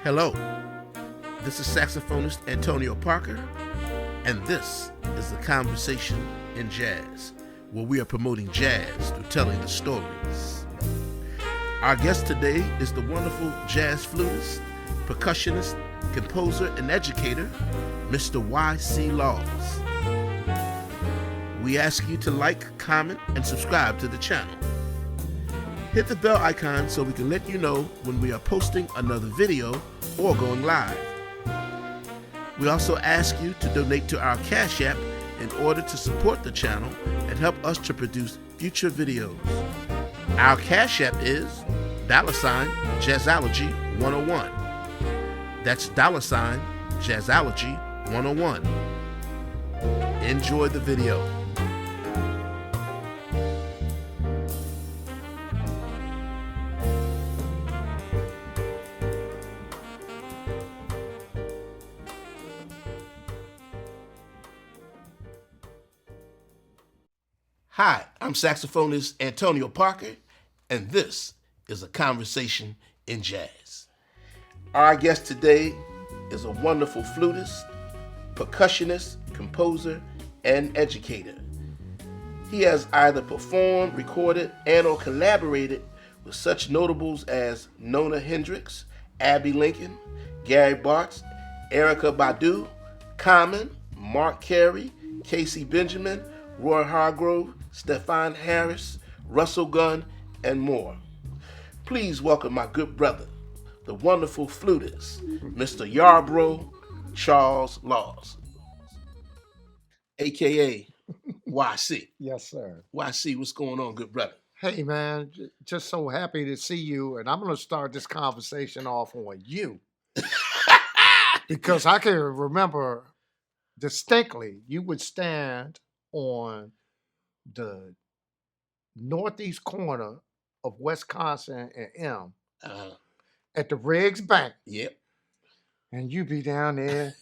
Hello, this is saxophonist Antonio Parker, and this is the Conversation in Jazz, where we are promoting jazz through telling the stories. Our guest today is the wonderful jazz flutist, percussionist, composer, and educator, Mr. Y.C. Laws. We ask you to like, comment, and subscribe to the channel. Hit the bell icon so we can let you know when we are posting another video or going live. We also ask you to donate to our Cash App in order to support the channel and help us to produce future videos. Our Cash App is $Jazzology 101. That's $Jazzology 101. Enjoy the video. Hi, I'm saxophonist Antonio Parker, and this is a Conversation in Jazz. Our guest today is a wonderful flutist, percussionist, composer, and educator. He has either performed, recorded, and/or collaborated with such notables as Nona Hendrix, Abby Lincoln, Gary Bartz, Erykah Badu, Common, Mark Carey, Casey Benjamin, Roy Hargrove, Stefan Harris, Russell Gunn, and more. Please welcome my good brother, the wonderful flutist, Mr. Yarbrough Charles Laws, a.k.a. YC. Yes, sir. YC, what's going on, good brother? Hey, man, just so happy to see you. And I'm going to start this conversation off on you. Because I can remember distinctly, you would stand on the northeast corner of Wisconsin and M at the Riggs Bank. Yep. And you be down there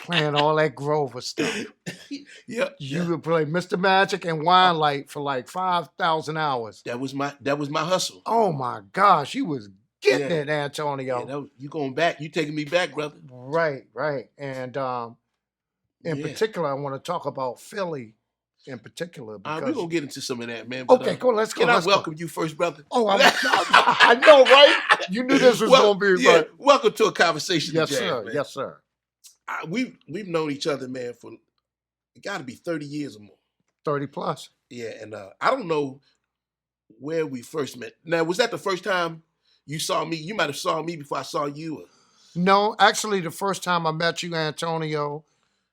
playing all that Grover stuff. Yep. You would play Mr. Magic and Wine Light for like 5,000 hours. That was my hustle. Oh my gosh, you was getting it, Antonio. Yeah, you going back, you taking me back, brother. Right. And in particular, I want to talk about Philly in particular. Because we're going to get into some of that, man. But, okay, cool, let's go. Can I welcome you first, brother? Oh, I know, right? You knew this was going to be right. Welcome to a Conversation. Yes, Jazz, sir. Man. Yes, sir. We've known each other, man, for it got to be 30 years or more. 30 plus. Yeah, and I don't know where we first met. Now, was that the first time you saw me? You might have saw me before I saw you. Or... No, actually, the first time I met you, Antonio,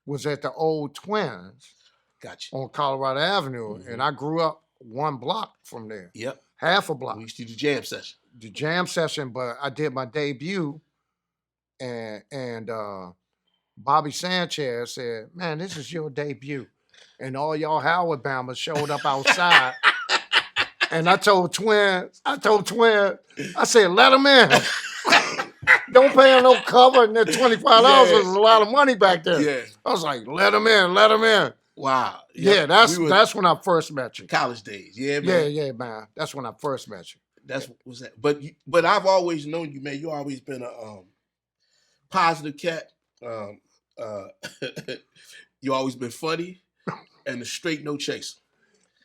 was at the Old Twins. Gotcha. On Colorado Avenue, and I grew up one block from there. Yep. Half a block. We used to do the jam session. The jam session, but I did my debut, and Bobby Sanchez said, "Man, this is your debut," and all y'all Howard Bombers showed up outside, and I told Twin, I said, "Let them in." Don't pay him no cover, and that $25 was a lot of money back there. Yeah. I was like, "Let them in, let them in." Wow. Yeah, that's when I first met you. College days. Yeah, man. Yeah, man. That's when I first met you. Was that. But I've always known you, man. You always been a positive cat. You always been funny and a straight no chaser.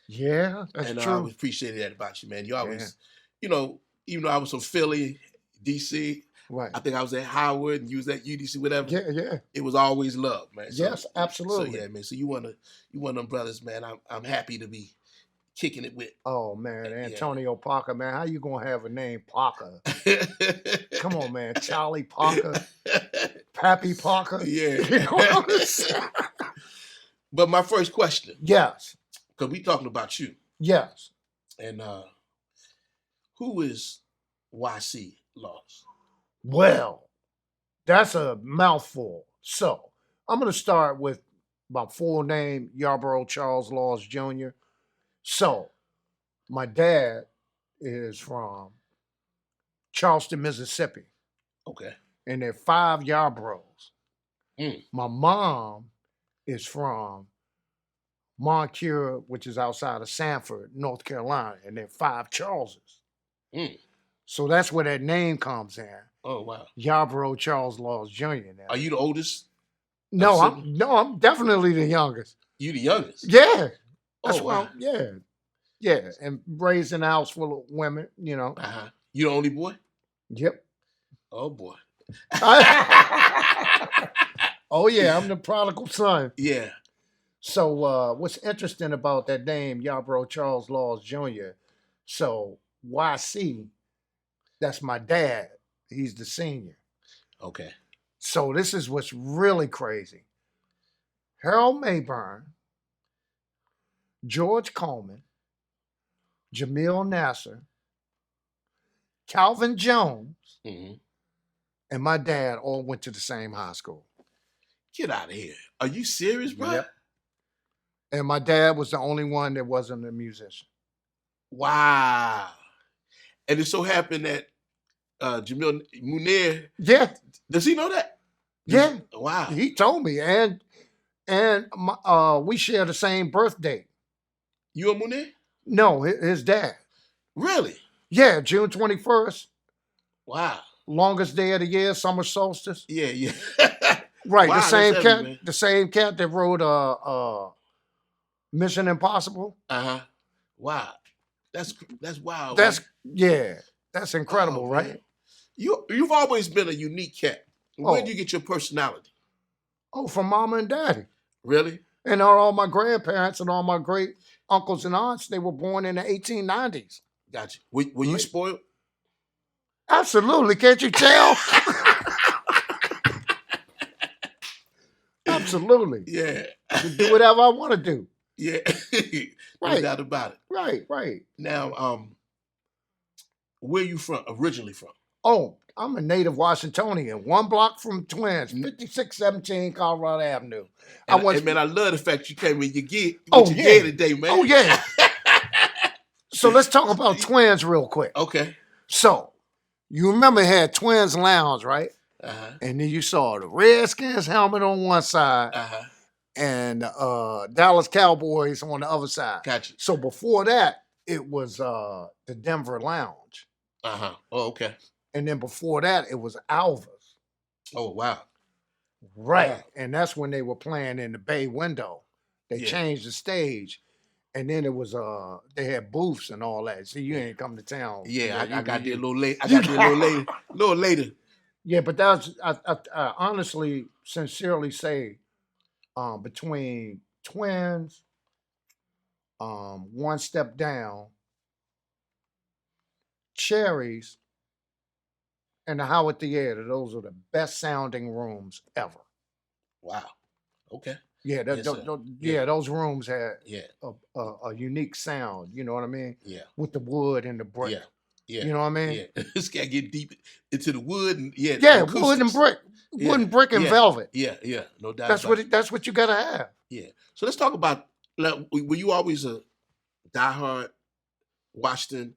Yeah, that's true. I always appreciated that about you, man. You always, even though I was from Philly, DC, right. I think I was at Howard and you was at UDC, whatever. Yeah. It was always love, man. So, yes, absolutely. So yeah, man. So you one of them brothers, man. I'm happy to be kicking it with. Oh man, Antonio Parker, man. How you gonna have a name Parker? Come on, man. Charlie Parker, Pappy Parker. Yeah. You know what I'm saying? But my first question. Yes. Because we talking about you. Yes. And who is YC Laws? Well, that's a mouthful. So I'm going to start with my full name, Yarbrough Charles Laws Jr. So my dad is from Charleston, Mississippi. Okay. And there are 5 Yarbroughs. Mm. My mom is from Moncure, which is outside of Sanford, North Carolina, and there are 5 Charleses. Mm. So that's where that name comes in. Oh wow. Yarbrough Charles Laws Jr. now. Are you the oldest? No, sibling? I'm definitely the youngest. You the youngest? Yeah. That's Oh why wow. yeah. And raised in a house full of women, you know. Uh-huh. You the only boy? Yep. Oh boy. Oh yeah, I'm the prodigal son. Yeah. So what's interesting about that name, Yarbrough Charles Laws Jr. So YC, that's my dad. He's the senior. Okay. So this is what's really crazy. Harold Mayburn, George Coleman, Jamil Nasser, Calvin Jones, Mm-hmm. and my dad all went to the same high school. Get out of here. Are you serious, bro? Yep. And my dad was the only one that wasn't a musician. Wow. And it so happened that Jamil Munir, Yeah, does he know that? yeah. Wow. He told me, and we share the same birthday. You and Munir? No, his dad. Really? Yeah, June 21st, Wow. longest day of the year, summer solstice. Yeah, yeah. Right, Wow, the same that's cat, heavy, man. the same cat that wrote Mission Impossible. Uh-huh. Wow. That's wild. That's man. that's incredible, Oh, right? man. You've always been a unique cat. Where Oh. did you get your personality? Oh, from mama and daddy. Really? And all my grandparents and all my great uncles and aunts, they were born in the 1890s. Gotcha. Were you Right. spoiled? Absolutely, can't you tell? Absolutely. Yeah. Do whatever I want to do. Yeah. No Right. doubt about it. Right. Now, where you originally from? Oh, I'm a native Washingtonian, 1 block from Twins, 5617 Colorado Avenue. And, man, I love the fact you came in your gear. Oh, Your yeah. gear today, man. Oh, yeah. So let's talk about Twins real quick. Okay. So, you remember it had Twins Lounge, right? Uh-huh. And then you saw the Redskins helmet on one side Uh-huh. and Dallas Cowboys on the other side. Gotcha. So before that, it was the Denver Lounge. Uh-huh. Oh, okay. And then before that, it was Alva's. Oh, wow. Right. Wow. And that's when they were playing in the bay window. They Yeah. changed the stage. And then it was they had booths and all that. See, you ain't come to town. Yeah, I got there a you- little late. I you- got there a little later. Yeah, but that's I honestly, sincerely say, between Twins, One Step Down, Cherries, and the Howard Theater, those are the best sounding rooms ever. Wow. Okay. Yeah, Yes, sir. those rooms had Yeah. a unique sound. You know what I mean? Yeah. With the wood and the brick. Yeah. Yeah. You know what I mean? Yeah. This guy get deep into the wood and Yeah, the wood and acoustics. brick, Yeah, wood and brick and yeah, velvet. Yeah. No doubt. That's about it. that's what you gotta have. Yeah. So let's talk about, like, were you always a diehard Washington?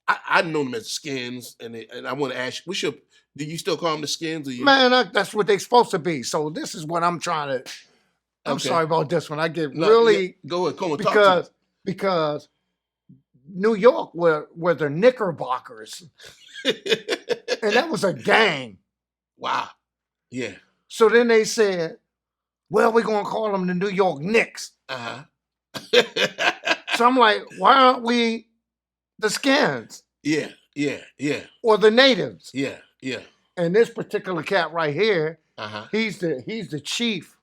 I know them as the Skins, and I want to ask you, do you still call them the Skins? Or you? Man, that's what they're supposed to be. So this is what I'm trying to. I'm Okay. sorry about this one. I get No, really yeah, go ahead, come on, talk to because New York were the Knickerbockers, me. and that was a gang. Wow. Yeah. So then they said, "Well, we're gonna call them the New York Knicks." Uh-huh. So I'm like, "Why aren't we the Skins Yeah. or the Natives?" Yeah. And this particular cat right here, Uh-huh. he's the chief.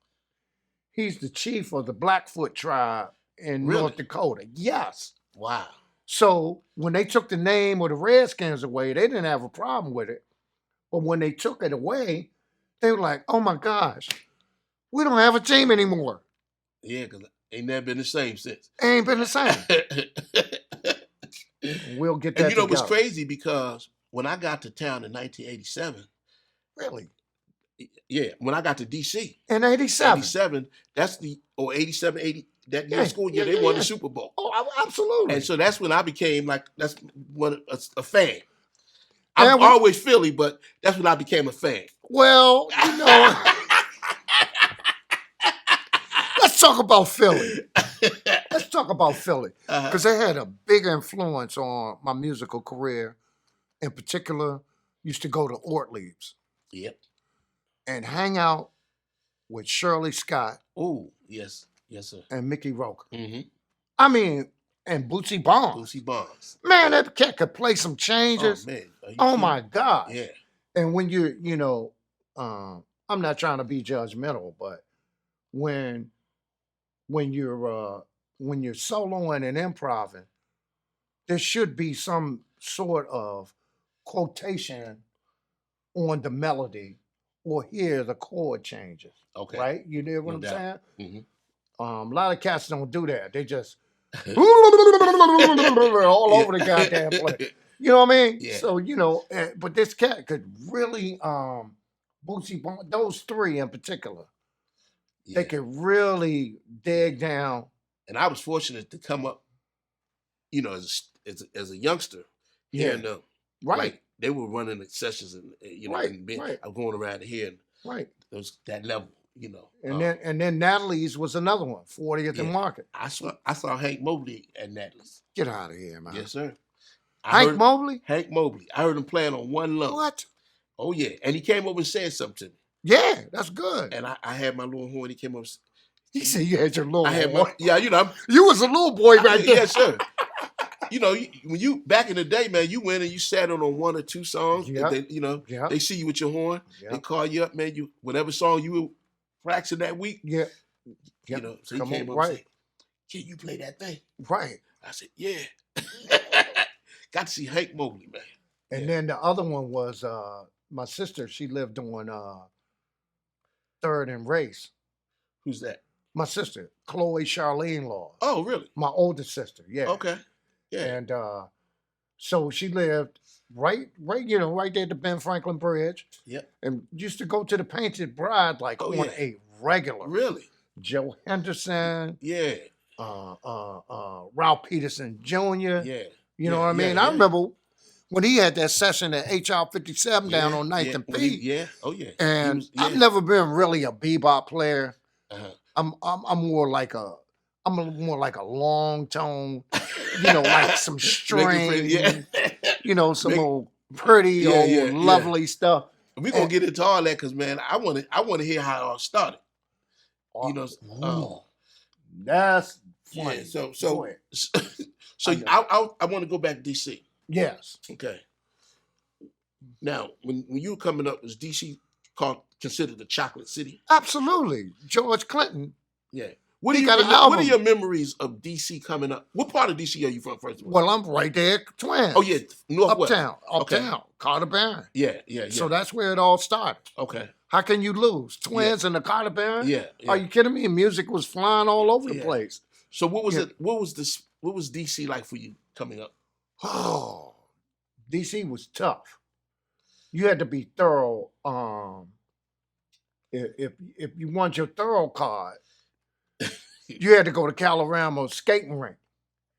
He's the chief of the Blackfoot tribe in Really? North Dakota. Yes. Wow. So when they took the name of the Redskins away, they didn't have a problem with it. But when they took it away, they were like, "Oh my gosh, we don't have a team anymore. Yeah, because ain't never been the same since. Ain't been the same." We'll get that And you know what's together. crazy? Because when I got to town in 1987, Really? yeah, when I got to DC, In 87. 87, that's or 87, 80, that year Yeah, school year, yeah, they won yeah. the Super Bowl. Oh, absolutely. And so that's when I became a fan. And I'm we- always Philly, but that's when I became a fan. Well, you know, let's talk about Philly. Let's talk about Philly. Uh-huh. Because they had a big influence on my musical career, in particular, used to go to Ortlieb's Yep. and hang out with Shirley Scott Oh, yes. Yes, sir. and Mickey Roker. Mm-hmm. I mean, and Bootsy Barnes. Bootsy Barnes. Man, that cat could play some Oh, changes. man. Oh my gosh. Yeah. And when I'm not trying to be judgmental, but when you're soloing and improvising, there should be some sort of quotation on the melody or hear the chord changes. Okay. Right? You know what No I'm doubt. saying? Mm-hmm. A lot of cats don't do that. They just all over the goddamn place. You know what I mean? Yeah. So, but this cat could really, Bootsy Barnes, those three in particular, Yeah. they could really dig down. And I was fortunate to come up, as a youngster. Yeah. And Right. like they were running the sessions and Right, and right. I'm going around here and Right. it was that level, And then Natalie's was another one, 40th and yeah. Market. I saw Hank Mobley at Natalie's. Get out of here, man. Yes, sir. Hank Mobley? Hank Mobley. I heard him playing on one lung. What? Oh yeah. And he came over and said something to me. Yeah, that's good. And I had my little horn. He came over. He said you had your little I had boy. my You was a little boy back then. Yes, sir. When you back in the day, man, you went and you sat on one or two songs. Yep. And then, Yep. they see you with your horn. Yep. They call you up, man. You whatever song you were practicing that week. Yeah. So he Come came on, up and right. said, "Can you play that thing?" Right. I said, "Yeah." Got to see Hank Mobley, man. And then the other one was my sister. She lived on 3rd and Race. Who's that? My sister, Chloe Charlene Laws. Oh, really? My older sister, yeah. Okay. Yeah. And so she lived right there at the Ben Franklin Bridge. Yep. And used to go to the Painted Bride on a regular. Really? Joe Henderson, Yeah. Ralph Peterson Jr. Yeah. You know what I mean? I remember when he had that session at HR 57 down on 9th and P. Yeah. Oh, yeah. And I've never been really a bebop player. Uh-huh. I'm more like a long tone, like some string, some old pretty old lovely stuff. We're gonna get into all that because, man, I want to hear how it all started. That's funny. Yeah. So I want to go back to DC. Yes. Okay. Now, when you were coming up, was DC considered the chocolate city? Absolutely. George Clinton. Yeah. What are your memories of DC coming up? What part of DC are you from, first of all? Well, I'm right there at Twins. Oh, yeah. Northwest. Uptown. Okay. Carter Barron. Yeah. So that's where it all started. Okay. How can you lose? Twins and the Carter Barron? Yeah. Are you kidding me? Music was flying all over the place. So what was it? What was DC like for you coming up? Oh, DC was tough. You had to be thorough. If you want your thorough card, you had to go to Calorama skating rink,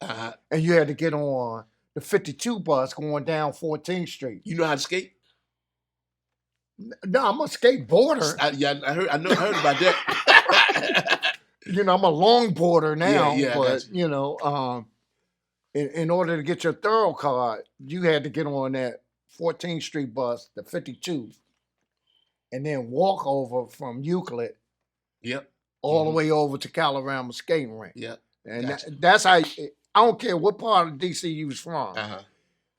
and you had to get on the 52 bus going down 14th Street. You know how to skate? No, I'm a skateboarder. I heard about that. I'm a longboarder now, Yeah, but in order to get your thorough card, you had to get on that 14th Street bus, the 52, and then walk over from Euclid. Yep. All the way over to Calorama skating rink. Yep. And that's how. I don't care what part of DC you was from.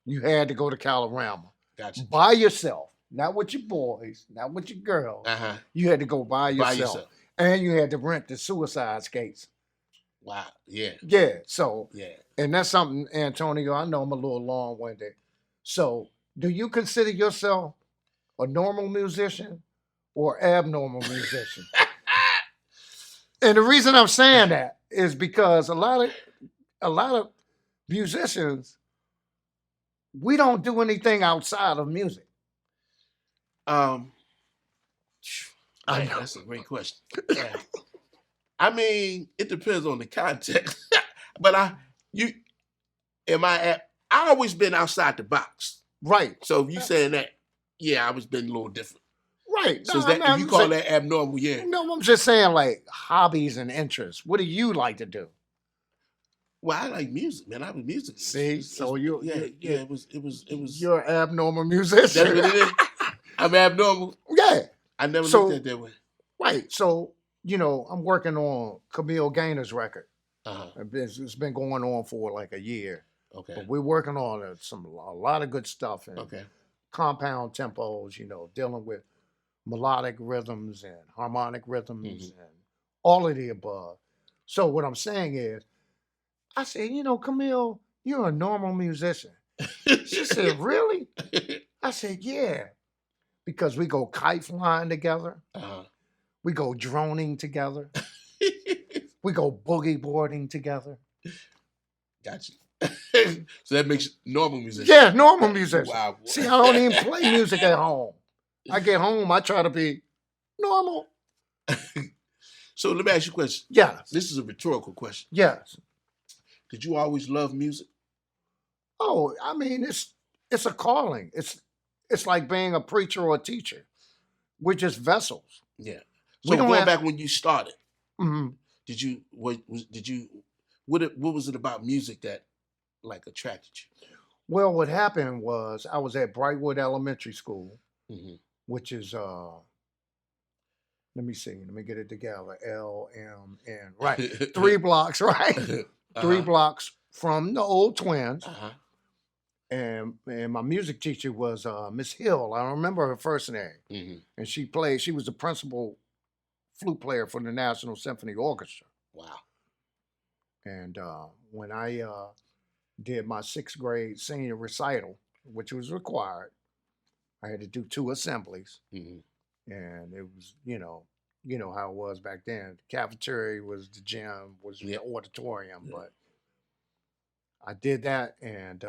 You had to go to Calorama. Gotcha. By yourself, not with your boys, not with your girls. You had to go by yourself. And you had to rent the suicide skates. Wow. Yeah. Yeah. So. Yeah. And that's something, Antonio. I know I'm a little long-winded. So, do you consider yourself a normal musician or abnormal musician? And the reason I'm saying that is because a lot of musicians, we don't do anything outside of music. That's a great question. I mean, it depends on the context. But I always been outside the box. Right. So if you saying that, yeah, I was been a little different. Right. So if you call that abnormal, yeah. No, I'm just saying like hobbies and interests. What do you like to do? Well, I like music, man. I was music. See, so you, it was. you're an abnormal That's musician. what it is. I'm abnormal. Yeah. I never So- looked at it that way. Right. So, I'm working on Camille Gainer's record. Uh-huh. It's been going on for like a year. Okay. But we're working on a lot of good stuff and Okay. compound tempos, dealing with melodic rhythms and harmonic rhythms Mm-hmm. and all of the above. So what I'm saying is, I said, Camille, you're a normal musician. She said, really? I said, yeah. Because we go kite flying together. Uh-huh. We go droning together. We go boogie boarding together. Gotcha. So that makes you normal musician. Yeah, normal musician. Wow. Boy. See, I don't even play music at home. I get home, I try to be normal. So let me ask you a question. Yes, This is a rhetorical question. yes. Did you always love music? Oh, I mean, it's a calling. It's like being a preacher or a teacher. We're just vessels. Yeah. We So don't going have- back when you started, Mhm. what was it about music that like attracted you? Well, what happened was I was at Brightwood Elementary School, Mm-hmm. which is let me see, let me get it together. LMN, right? 3 blocks, right? 3 blocks from the old Twins. Uh-huh. And my music teacher was Miss Hill. I don't remember her first name. Mm-hmm. And she was the principal flute player for the National Symphony Orchestra. Wow. And when I did my 6th grade senior recital, which was required, I had to do 2 assemblies. Mm-hmm. And it was, you know how it was back then. The cafeteria was the gym, was the auditorium. Yeah. But I did that, and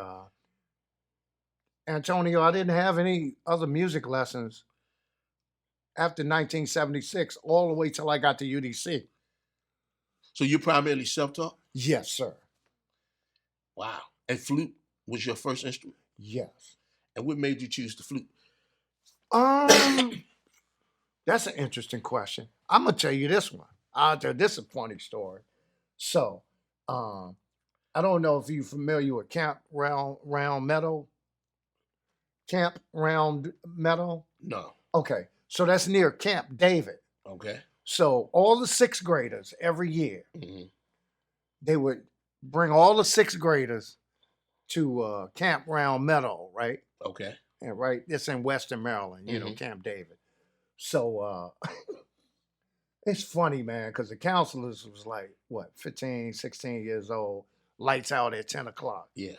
Antonio, I didn't have any other music lessons after 1976, all the way till I got to UDC. So you're primarily self-taught? Yes, sir. Wow. And flute was your first instrument? Yes. And what made you choose the flute? That's an interesting question. I'm gonna tell you this one. This is a funny story. So, I don't know if you're familiar with Camp Round Meadow. Camp Round Meadow. No. Okay, so that's near Camp David. Okay. So all the 6th graders every year, Mm-hmm. they would bring all the 6th graders to Camp Round Meadow, right? Okay. And right, it's in Western Maryland, Camp David. So it's funny, man, because the counselors was like, 15, 16 years old, lights out at 10 o'clock. Yeah.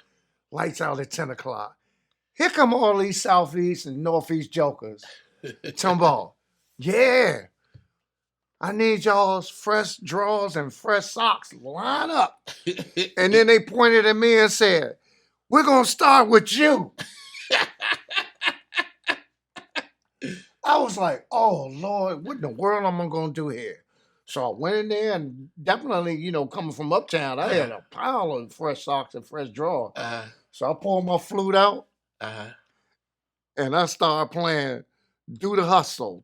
Lights out at 10 o'clock. Here come all these Southeast and Northeast jokers. Tumble. Yeah. I need y'all's fresh drawers and fresh socks. Line up. And then they pointed at me and said, we're going to start with you. I was like, oh, Lord, what in the world am I going to do here? So I went in there and definitely, coming from uptown, I had a pile of fresh socks and fresh drawers. So I pulled my flute out and I started playing Do the Hustle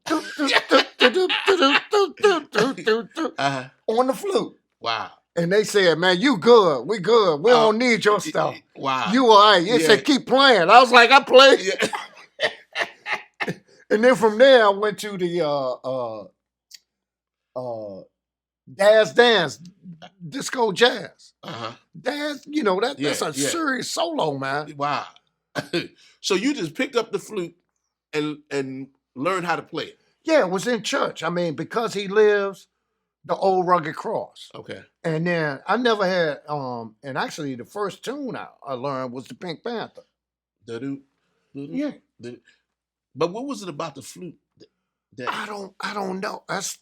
on the flute. Wow. And they said, man, you good. We good. We don't need your stuff. Wow. You all right. They said, keep playing. I was like, I played. Yeah. And then from there, I went to the Dance, disco jazz. Dance, that's a serious solo, man. Wow. So you just picked up the flute and learned how to play it. Yeah, it was in church. I mean, because he lives the old rugged cross. Okay. And then I never had, and actually the first tune I learned was the Pink Panther. Yeah. But what was it about the flute? I don't know. That's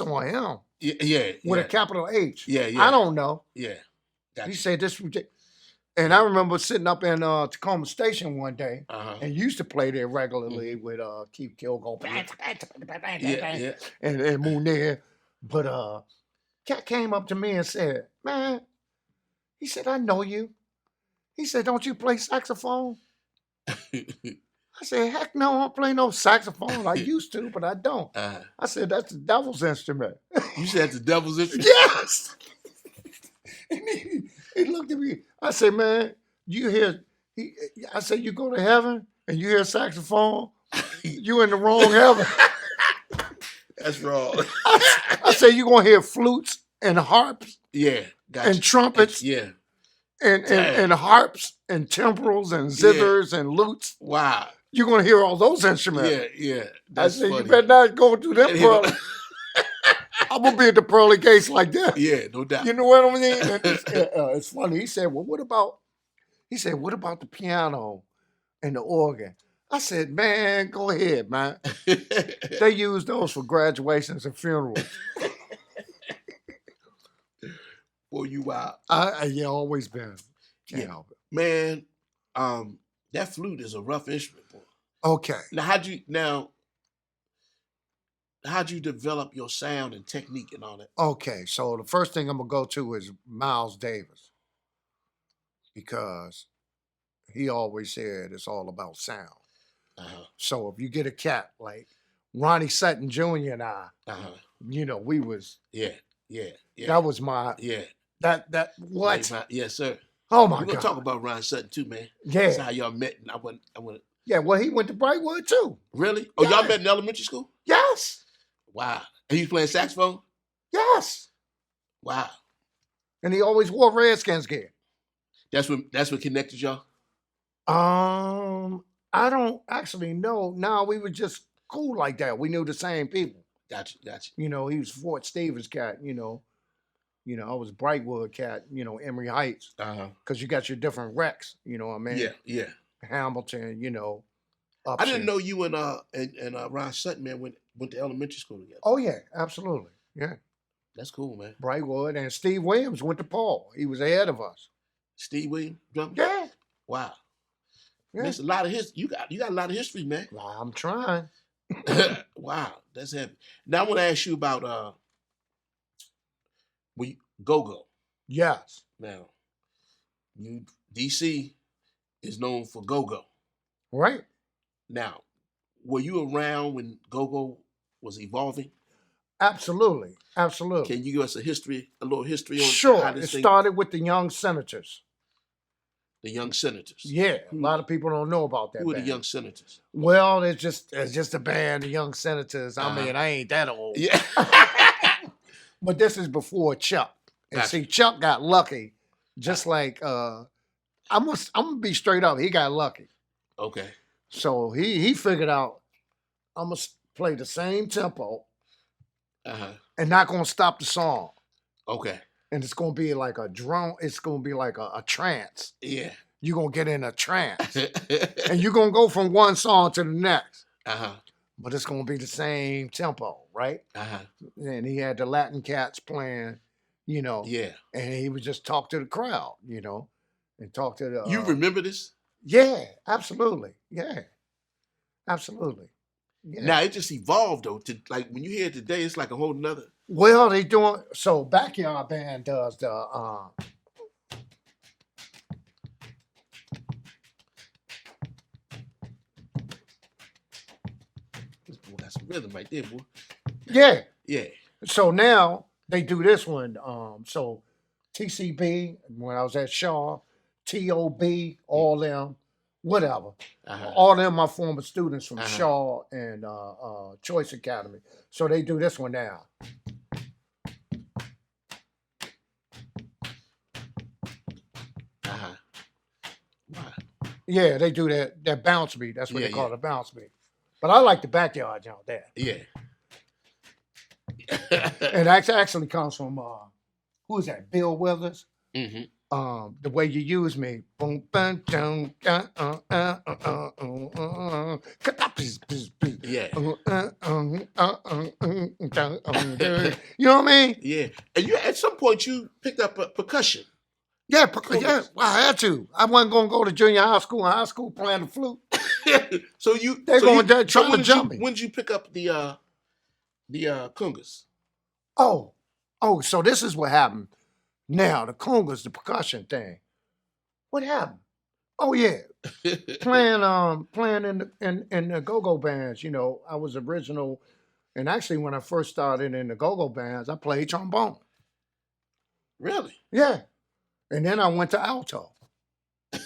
on him. Yeah. With a capital H. Yeah. I don't know. Yeah. Gotcha. He said this. And I remember sitting up in Tacoma Station one day and used to play there regularly with Keith Kilgore and Munir. But Cat came up to me and said, man, he said, I know you. He said, don't you play saxophone? I said, heck no, I don't play no saxophone. I used to, but I don't. I said, that's the devil's instrument. You said that's the devil's instrument? Yes. And he looked at me. I said, man, you hear, I said, you go to heaven and you hear saxophone, you in the wrong heaven. That's wrong. I said, you going to hear flutes and harps Yeah, gotcha. and trumpets Yeah. and harps and timbrels and zithers and lutes. Wow. You're going to hear all those instruments. Yeah. I said, you better not go to them pearly. I'm going to be at the pearly gates like that. Yeah, no doubt. You know what I mean? It's funny. He said, well, what about the piano and the organ? I said, man, go ahead, man. They use those for graduations and funerals. Boy, you wild. Yeah, always been. Yeah. Man, that flute is a rough instrument, boy. Okay. Now, how'd you develop your sound and technique and all that? Okay, so the first thing I'm going to go to is Miles Davis. Because he always said it's all about sound. So if you get a cat like Ronnie Sutton Jr. and I, we was that was my that what? Yes, sir. Oh my God. We're gonna talk about Ron Sutton too, man. Yeah. That's how y'all met, and I went. Yeah, well, he went to Brightwood too. Really? Oh, y'all met in elementary school? Yes. Wow. And he was playing saxophone? Yes. Wow. And he always wore Redskins gear. That's what connected y'all? I don't actually know. No, we were just cool like that. We knew the same people. Gotcha. He was Fort Stevens cat, I was Brightwood cat, Emory Heights. Because you got your different recs, you know what I mean? Yeah. Hamilton, I didn't know you and Ron Sutton, man, went to elementary school together. Oh, yeah, absolutely. Yeah. That's cool, man. Brightwood, and Steve Williams went to Paul. He was ahead of us. Steve Williams? Drummer? Yeah. Wow. Yeah. There's a lot of history. You got a lot of history, man. Well, I'm trying. Wow, that's heavy. Now I want to ask you about go-go. Yes. Now, DC is known for go-go. Right. Now, were you around when go-go was evolving? Absolutely. Can you give us a little history on Sure. how this It started with the Young Senators. The Young Senators. Yeah, a lot of people don't know about that. Who are the Young Senators? Well, it's just a band, the Young Senators. I mean, I ain't that old. Yeah. But this is before Chuck. And see, Chuck got lucky. Just like I'm gonna be straight up. He got lucky. Okay. So he figured out I'm gonna play the same tempo and not gonna stop the song. Okay. And it's gonna be like a drone. It's gonna be like a trance. Yeah. You're gonna get in a trance, and you're gonna go from one song to the next. But it's gonna be the same tempo, right? And he had the Latin cats playing, Yeah. And he would just talk to the crowd, and talk to the. You remember this? Yeah, absolutely. Yeah, absolutely. Yeah. Now it just evolved though. To like when you hear it today, it's like a whole nother. Well, they doing so. Backyard Band does the. This boy got some rhythm right there, boy. Yeah. Yeah. So now they do this one. So TCB when I was at Shaw, TOB, all them, whatever. All them my former students from Shaw and Choice Academy. So they do this one now. Yeah, they do that bounce beat. That's what they call it, a bounce beat. But I like the backyard jump there. Yeah. And that actually comes from who is that? Bill Withers. Mm-hmm. The way you use me. You know what I mean? Yeah. And you at some point you picked up percussion. Yeah, well, I had to. I wasn't gonna go to junior high school and high school playing the flute. So try to jump me. When did you pick up the congas? Oh, so this is what happened. Now the congas, the percussion thing. What happened? Oh yeah, playing in the go-go bands. I was original, and actually when I first started in the go-go bands, I played trombone. Really? Yeah. And then I went to alto. And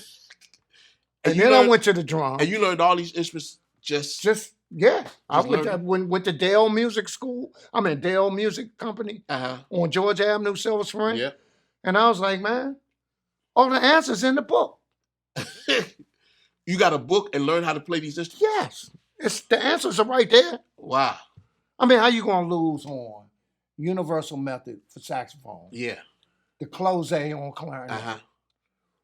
And you then I learned- went to the drums. And you learned all these instruments Yeah. I learning? went to Dale Music School. Dale Music Company on George Avenue, Silver Spring. Yeah. And I was like, man, all the answers in the book. You got a book and learn how to play these instruments? Yes. The answers are right there. Wow. How you going to lose on Universal Method for saxophone? Yeah. The close on clarinet.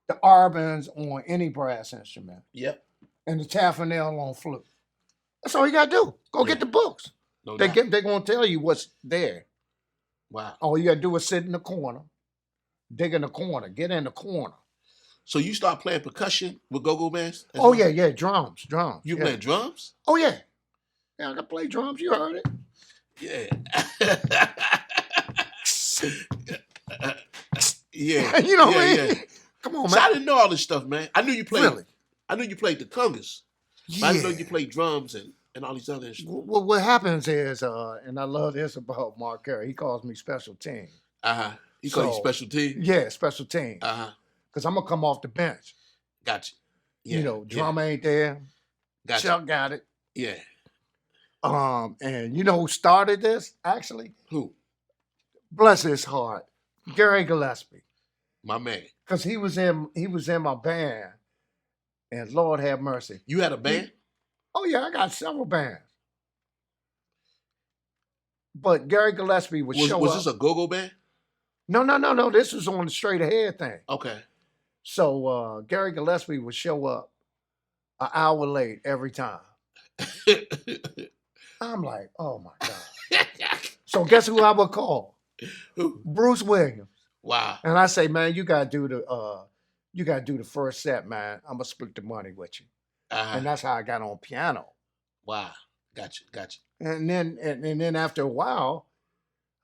The Arbans on any brass instrument. Yep. And the Taffanel on flute. That's all you got to do. Go get the books. No They're doubt. going to tell you what's there. Wow. All you got to do is sit in the corner, dig in the corner, get in the corner. So you start playing percussion with go-go bands? Oh, yeah, drums. You yeah. playing drums? Oh, yeah. Yeah, I can play drums. You heard it. Yeah. Yeah. You know what I mean? Yeah. Come on, So man. I didn't know all this stuff, man. I knew you played. Really? I knew you played the congas. But I didn't know you played drums and all these other instruments. Well, what happens is, and I love this about Mark Carey, he calls me special team. He called you special team? Yeah, special team. Because I'm going to come off the bench. Gotcha. Yeah. Drummer ain't there. Gotcha. Chuck got it. Yeah. And you know who started this, actually? Who? Bless his heart. Gary Gillespie. My man. Because he was in my band. And Lord have mercy. You had a band? Oh, yeah, I got several bands. But Gary Gillespie would show up. Was this a go-go band? No. This was on the straight ahead thing. Okay. So Gary Gillespie would show up an hour late every time. I'm like, oh my God. So guess who I would call? Who? Bruce Williams. Wow. And I say, man, you gotta do the first set, man. I'm gonna split the money with you. And that's how I got on piano. Wow. Gotcha. And then after a while,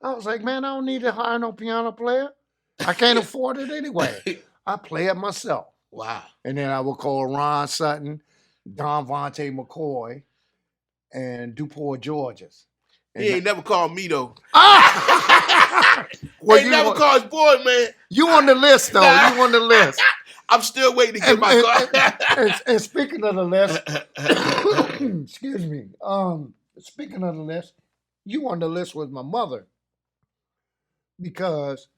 I was like, man, I don't need to hire no piano player. I can't afford it anyway. I play it myself. Wow. And then I would call Ron Sutton, Don Vontae McCoy, and Duport Georges. He ain't never called me though. Well, he never called his boy, man. You on the list though. You on the list. I'm still waiting to get my call. And speaking of the list, excuse me. Speaking of the list, you on the list with my mother because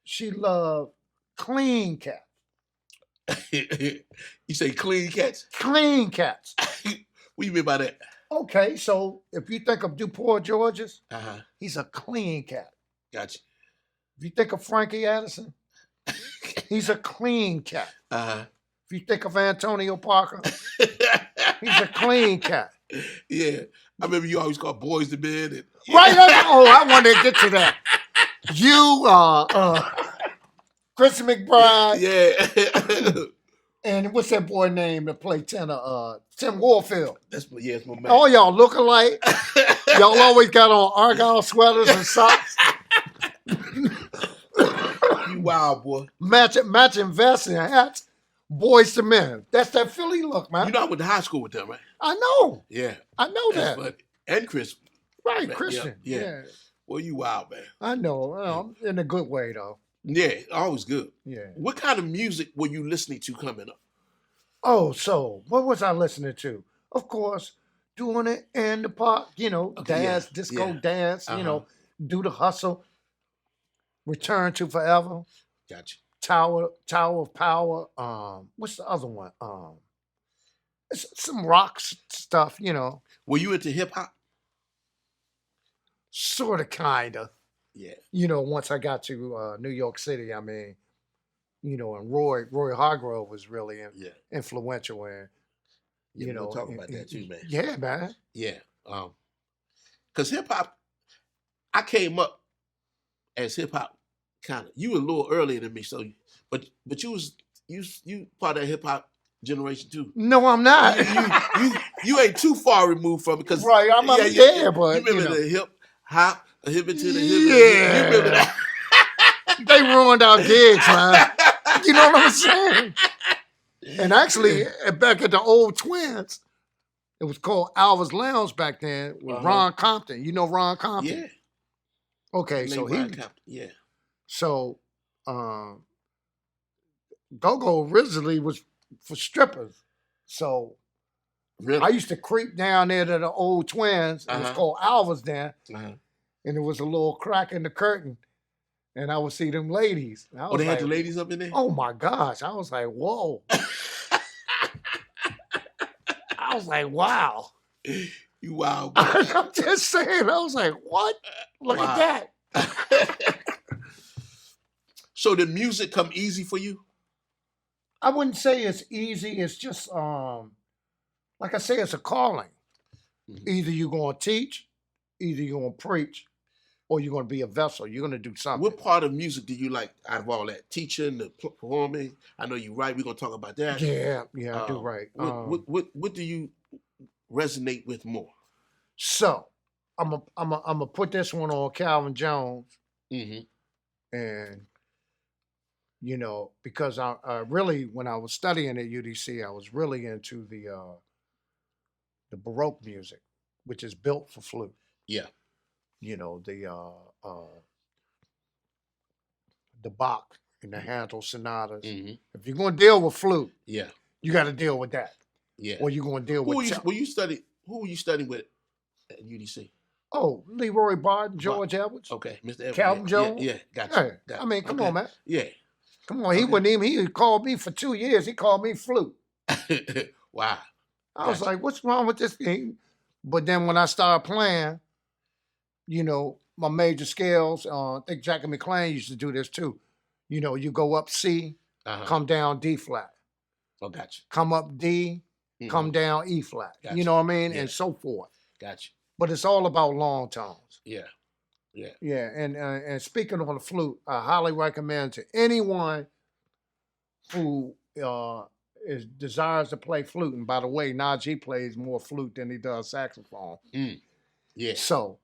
she loved clean cats. You say clean cats? Clean cats. What do you mean by that? Okay, so if you think of Duport Georges, he's a clean cat. Gotcha. If you think of Frankie Addison, he's a clean cat. If you think of Antonio Parker, he's a clean cat. Yeah. I remember you always called boys to bed. And, Right? I wanted to get to that. You, Chris McBride. Yeah. And what's that boy name that played tenor? Tim Warfield. That's my man. All y'all look alike. Y'all always got on Argyle sweaters and socks. You wild, boy. Matching vests and hats. Boys to men. That's that Philly look, man. You know I went to high school with them, right? I know. Yeah. I know That's that. funny. And Chris. Right, Man, Christian. yeah. Well, you wild, man. I know. Well, in a good way, though. Yeah, always good. Yeah. What kind of music were you listening to coming up? Oh, so what was I listening to? Of course, doing it in the park, dance, disco dance, do the hustle. Return to Forever. Gotcha. Tower of Power. What's the other one? It's some rock stuff, Were you into hip hop? Sort of, kind of. Yeah. Once I got to New York City, and Roy Hargrove was really influential in, We'll talk about that too, man. Yeah, man. Yeah. Because hip hop, I came up as hip hop kind of. You were a little earlier than me, so but you part of that hip hop generation too. No, I'm not. You ain't too far removed from it because right, I'm up there, but you remember the hip hop, a hip to the hip. Yeah, you remember that? They ruined our gigs, man. You know what I'm saying? And actually, back at the old Twins, it was called Alva's Lounge back then with Ron Compton. You know Ron Compton? Yeah. Okay, so Ron Compton. Yeah. So go-go originally was for strippers. So Really? I used to creep down there to the old Twins. It was called Alva's then. And there was a little crack in the curtain. And I would see them ladies. And I was they like, had the ladies up in there? oh my gosh. I was like, whoa. I was like, wow. You wild. I'm just saying. I was like, what? Look at that. So did music come easy for you? I wouldn't say it's easy. It's just, like I say, it's a calling. Mm-hmm. Either you're going to teach, either you're going to preach, or you're going to be a vessel. You're going to do something. What part of music do you like out of all that? Teaching, the performing? I know you write. We're going to talk about that. Yeah, I do write. What do you resonate with more? So, I'm a put this one on Calvin Jones. Mm-hmm. And, you know, because I really, when I was studying at UDC, I was really into the Baroque music, which is built for flute. Yeah. You know, the Bach and the Handel sonatas. Mm-hmm. If you're going to deal with flute, yeah, you got to deal with that. Yeah. Or you're going to deal with... Who were you studying with at UDC? Oh, Leroy Barton, George Edwards. Okay, Mr. Edwards. Calvin Jones. Yeah, gotcha. Hey, I mean, come on, man. Yeah. Come on, he wouldn't even... He called me for 2 years. He called me flute. Wow. I was like, what's wrong with this thing? But then when I started playing, you know, my major scales, I think Jackie McLean used to do this too. You know, you go up C, come down D flat. Oh, gotcha. Come up D, come down E flat. Gotcha. You know what I mean? Yeah. And so forth. Gotcha. But it's all about long tones. Yeah. Yeah. Yeah. And speaking on the flute, I highly recommend to anyone who desires to play flute. And by the way, Najee plays more flute than he does saxophone. Yeah. So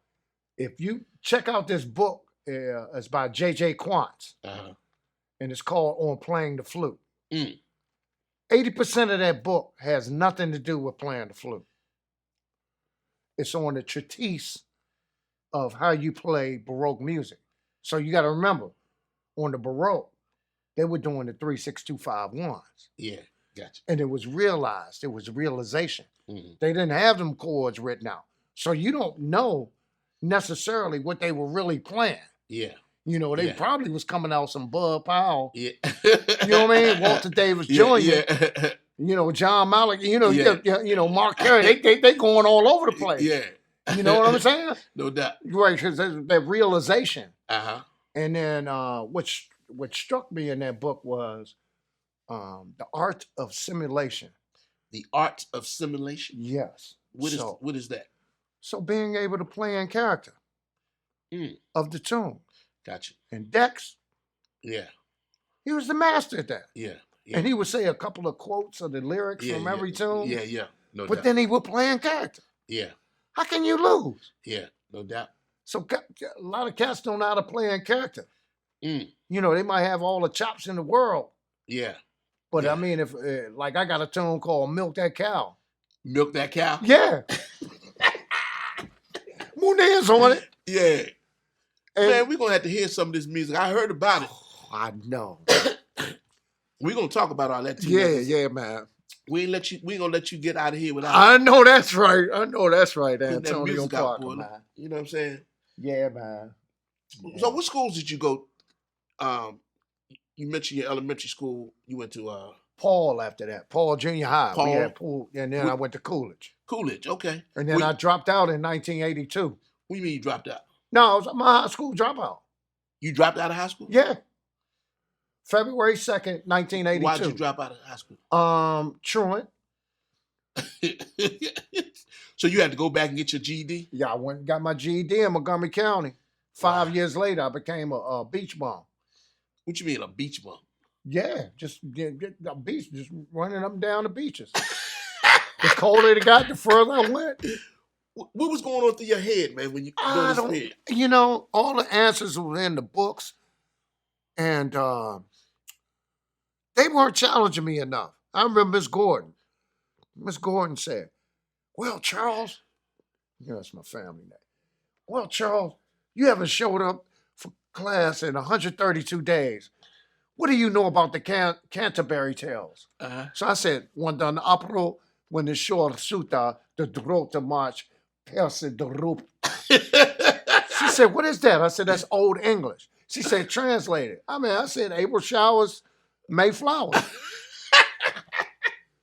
if you check out this book, it's by J.J. Quantz, and it's called On Playing the Flute. 80% of that book has nothing to do with playing the flute. It's on the treatise of how you play Baroque music. So you got to remember, on the Baroque, they were doing the 3-6-2-5-1s. Yeah, gotcha. And it was realized, it was a realization. They didn't have them chords written out. So you don't know necessarily what they were really playing. Yeah. You know, they probably was coming out some Bud Powell. Yeah. You know what I mean? Walter Davis Jr. Yeah. You know, John Malik, you know, Mark Carey, they going all over the place. Yeah. You know what I'm saying? No doubt. Right, because that realization. And then what struck me in that book was the art of simulation. The art of simulation? Yes. What is that? So being able to play in character of the tune. Gotcha. And Dex, he was the master at that. Yeah. And he would say a couple of quotes of the lyrics from every tune. Yeah. No doubt. But then he would play in character. Yeah. How can you lose? Yeah, no doubt. So a lot of cats don't know how to play in character. You know, they might have all the chops in the world. Yeah. But I mean, if like I got a tune called Milk That Cow. Milk That Cow? Yeah. Mooney's on it. Yeah. And man, we're going to have to hear some of this music. I heard about it. I know. We're going to talk about all that too. Yeah, man. We ain't gonna let you get out of here without. I know that's right, Antonio Parker, man. You know what I'm saying? Yeah, man. So, what schools did you go? You mentioned your elementary school. You went to Paul after that. Paul Junior High. Paul, and then I went to Coolidge. Coolidge, okay. And then I dropped out in 1982. What do you mean you dropped out? No, I was my high school dropout. You dropped out of high school? Yeah. February 2nd, 1982. Why did you drop out of high school? Truant. So you had to go back and get your GED? Yeah, I went and got my GED in Montgomery County. 5 years later, I became a beach bum. What you mean, a beach bum? Yeah, just get a beach, just running up and down the beaches. The colder it got, the further I went. What was going on through your head, man, when you doing this period? You know, all the answers were in the books, and they weren't challenging me enough. I remember Miss Gordon. Miss Gordon said, well, Charles, you know, that's my family name. Well, Charles, you haven't showed up for class in 132 days. what do you know about the Canterbury Tales? So I said, one done apro when the shore suta the drota march perse the roop. She said, what is that? I said, that's Old English. She said, translate it. I said, April showers, May flowers.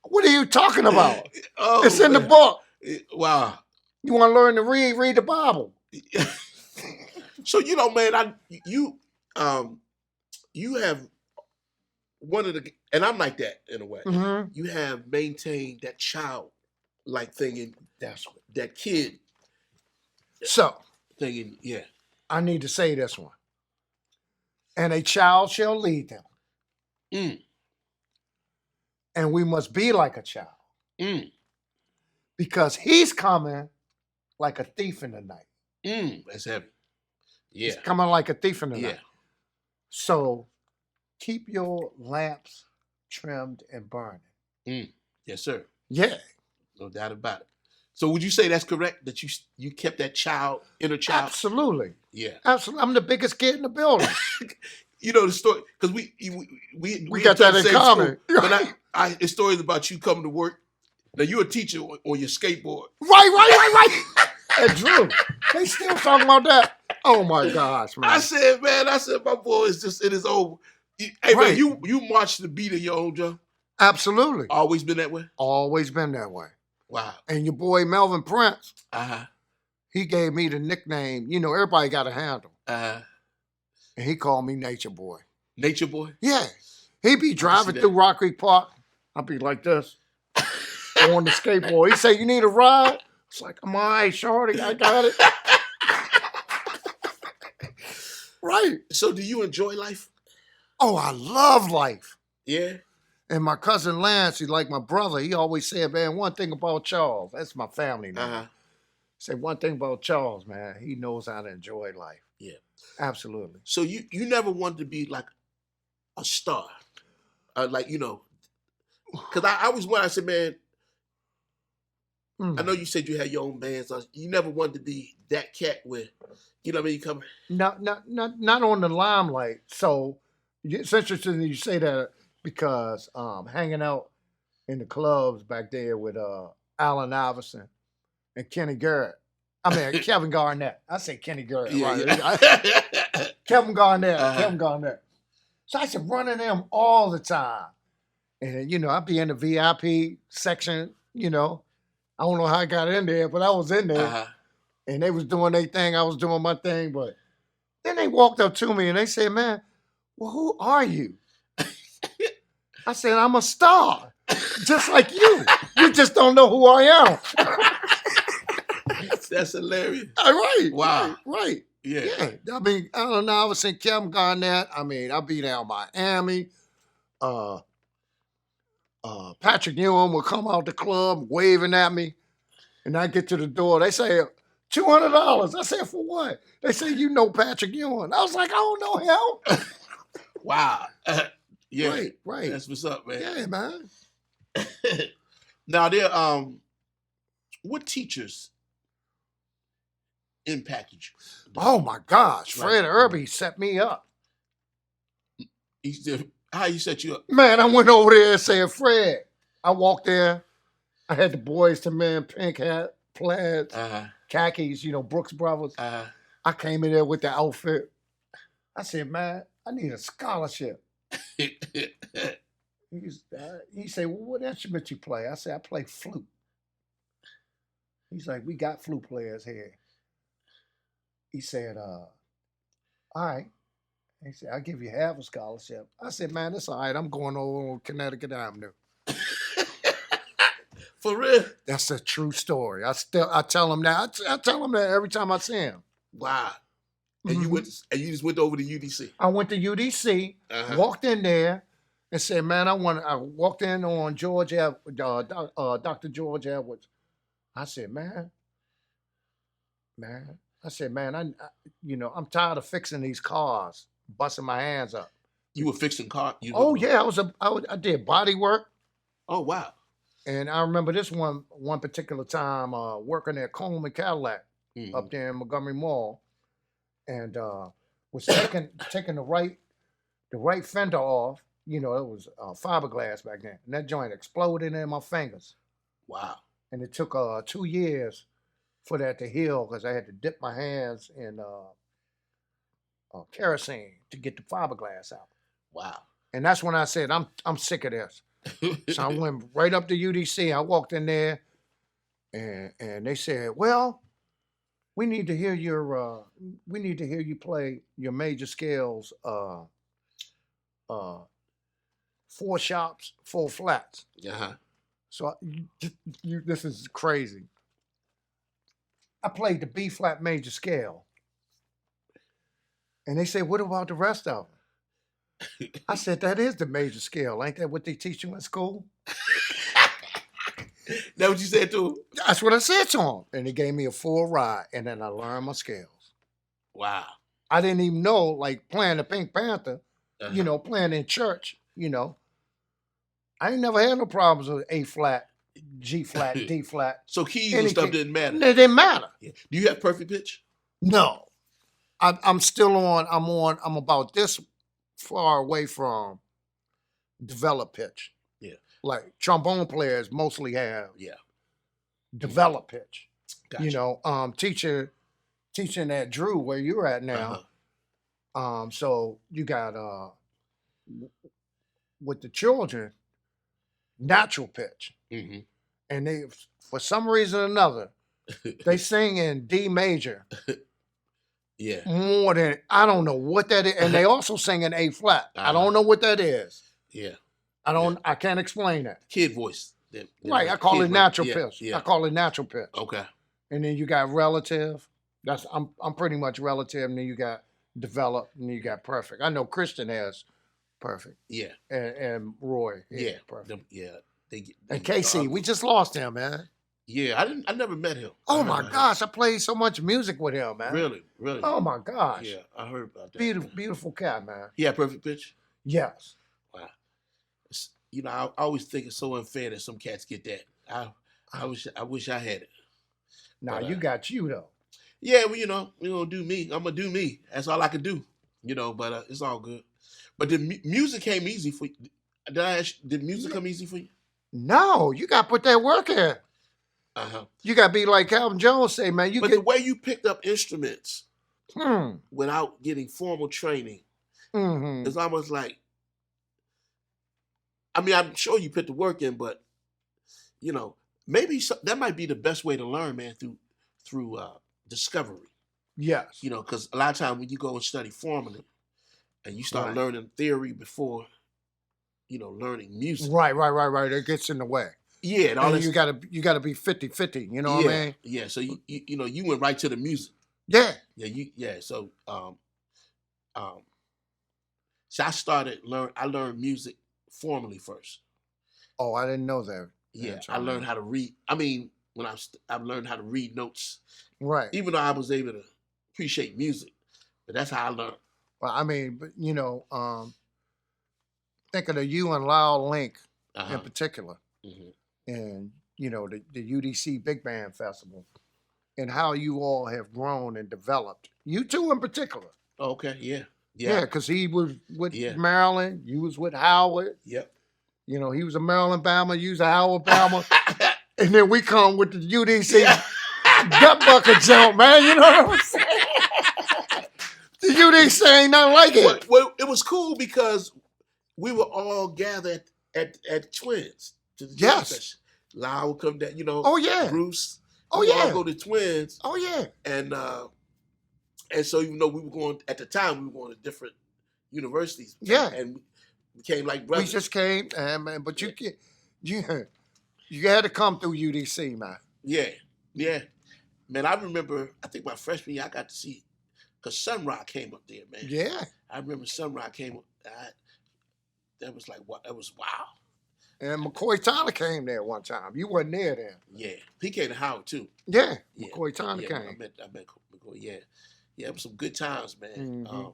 What are you talking about? Oh, it's in the book. Wow. You want to learn to read the Bible. So, man, you have one of the, and I'm like that in a way. Mm-hmm. You have maintained that child-like thing in that kid. So, thing, yeah. I need to say this one. And a child shall lead them. Mm. And we must be like a child. Mm. Because he's coming like a thief in the night. That's heavy. Yeah. He's coming like a thief in the Yeah. night. So keep your lamps trimmed and burning. Yes, sir. Yeah. No doubt about it. So would you say that's correct, that you kept that inner child? Absolutely. Yeah. Absolutely. I'm the biggest kid in the building. The story, because we got that in common. School, but it's stories about you coming to work. Now you're a teacher on your skateboard. Right. And Drew, they still talking about that. Oh my gosh, man. I said, my boy is just in his own. Hey, man, you march to the beat of your own drum? Absolutely. Always been that way? Always been that way. Wow. And your boy Melvin Prince, Uh-huh. he gave me the nickname, everybody got a handle. Uh-huh. And he called me Nature Boy. Nature Boy? Yeah. He be driving through Rock Creek Park. I'll be like this on the skateboard. He say, you need a ride? It's like, I'm all right, shorty. I got it. Right. So do you enjoy life? Oh, I love life. Yeah. And my cousin Lance, he's like my brother. He always said, man, one thing about Charles. That's my family now. Uh-huh. Say one thing about Charles, man. He knows how to enjoy life. Yeah. Absolutely. So you never wanted to be like a star? Because I always wanted, I said, man, I know you said you had your own bands. You never wanted to be that cat where, you know what I mean? Come. Not on the limelight. So it's interesting that you say that because hanging out in the clubs back there with Allen Iverson and Kenny Garrett. Kevin Garnett. I say Kenny Garrett. Yeah, right? Yeah. Kevin Garnett. Kevin Garnett. So I used to run in them all the time. And, I'd be in the VIP section, I don't know how I got in there, but I was in there. Uh-huh. And they was doing their thing. I was doing my thing. But then they walked up to me and they said, man, well, who are you? I said, I'm a star. Just like you. You just don't know who I am. That's hilarious. Right. Wow. Right. Yeah. Allen Iverson, Kevin Garnett. I be down Miami. Patrick Ewing would come out the club waving at me. And I get to the door. They say, $200. I said, for what? They say, you know Patrick Ewing. I was like, I don't know him. Wow. Yeah. Right. That's what's up, man. Yeah, man. Now, what teachers impacted you? Oh, my gosh. Fred Irby set me up. How you set you up? Man, I went over there and said, Fred. I walked there. I had the boys to men, pink hat, plaids, khakis, Brooks Brothers. I came in there with the outfit. I said, man, I need a scholarship. He said, well, what instrument you play? I said, I play flute. He's like, we got flute players here. He said, all right. He said, I'll give you half a scholarship. I said, man, that's all right. I'm going over on Connecticut Avenue. For real? That's a true story. I tell him that. I tell him that every time I see him. Wow. And you just went over to UDC? I went to UDC, walked in there, and said, man, I walked in on George Dr. George Edwards. I said, man. I said, man, I'm tired of fixing these cars, busting my hands up. You were fixing cars? Yeah, I did body work. Oh, wow. And I remember this one particular time working at Coleman Cadillac up there in Montgomery Mall, and was taking the right the right fender off. You know, it was fiberglass back then, and that joint exploded in my fingers. Wow. And it took 2 years for that to heal because I had to dip my hands in kerosene to get the fiberglass out. Wow. And that's when I said, I'm sick of this. So I went right up to UDC. I walked in there, and they said, "Well, we need to hear you play your major scales, 4 sharps, 4 flats." Uh-huh. So this is crazy. I played the B flat major scale, and they said, "What about the rest of them?" I said, "That is the major scale. Ain't that what they teach you in school?" That what you said to him? That's what I said to him. And he gave me a full ride, and then I learned my scales. Wow. I didn't even know, like playing the Pink Panther, Uh-huh. playing in church, I ain't never had no problems with A flat, G flat, D flat. So keys and stuff didn't matter. It didn't matter. Yeah. Do you have perfect pitch? No. I'm still I'm about this far away from developed pitch. Yeah. Like trombone players mostly have Yeah. developed pitch. Gotcha. Teaching at Drew where you're at now. So you got with the children, natural pitch. Mm-hmm. And they, for some reason or another, they sing in D major. Yeah. More than, I don't know what that is. And they also sing in A flat. I don't know what that is. Yeah. I can't explain that. Kid voice. Right. I call it natural pitch. Yeah. I call it natural pitch. Okay. And then you got relative. I'm pretty much relative. And then you got developed, and then you got perfect. I know Christian has perfect. Yeah. And Roy. Yeah. Perfect. And Casey, we just lost him, man. Yeah, I never met him. Oh my gosh, I played so much music with him, man. Really? Oh my gosh. Yeah, I heard about that. Beautiful cat, man. He had perfect pitch? Yes. Wow. I always think it's so unfair that some cats get that. I wish I had it. Now you got you though. Yeah, well, we're gonna do me. I'm gonna do me. That's all I can do. But it's all good. But the music came easy for you. Did music come easy for you? No, you got to put that work in. You got to be like Calvin Jones say, man. The way you picked up instruments Hmm. without getting formal training, Mhm. it's almost like, I'm sure you put the work in, but maybe that might be the best way to learn, man, through discovery. Yes. Because a lot of times when you go and study formally, and you start learning theory before, learning music. Right. It gets in the way. Yeah, and all you gotta be 50-50. You know what I mean? Yeah. So you went right to the music. Yeah. Yeah. So so I learned music formally first. Oh, I didn't know that. Yeah, I learned how to read. When I've learned how to read notes. Right. Even though I was able to appreciate music, but that's how I learned. Well, think of the you and Lyle Link in particular. Mm-hmm. And the UDC Big Band Festival, and how you all have grown and developed. You two in particular. Okay, yeah. Because he was with Maryland, you was with Howard. Yep. He was a Maryland Bama, you was a Howard Bama, and then we come with the UDC gut bucket jump, man. You know what I'm saying? The UDC ain't nothing like it. Well, it was cool because we were all gathered at Twins. Yes. Lyle would come down, Oh yeah. Bruce. Oh we yeah. all go to Twins. Oh yeah. And so even though we were going at the time, we were going to different universities. Yeah. And we became like brothers. We just came, man. But you had to come through UDC, man. Yeah. Man, I remember. I think my freshman year, I got to see because Sun Rock came up there, man. Yeah. I remember Sun Rock came up. That was like what? That was wow. And McCoy Tyler came there one time. You wasn't there then. Yeah, he came to Howard too. Yeah, McCoy Tyler came. I met McCoy. Yeah, it was some good times, man. Mm-hmm.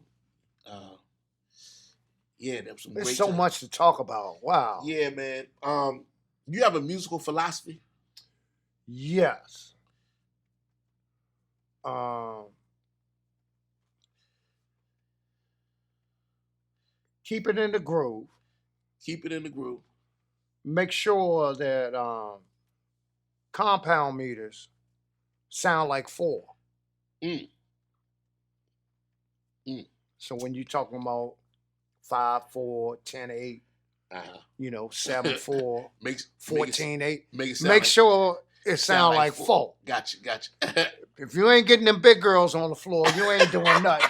There was some. There's great so times. much to talk about. Wow. Yeah, man. You have a musical philosophy? Yes. keep it in the groove. Keep it in the groove. Make sure that compound meters sound like 4. Mm. So when you're talking about 5/4, 10/8, 7/4, Makes 14/8, make make sure it sound like 4. Gotcha. If you ain't getting them big girls on the floor, you ain't doing nothing.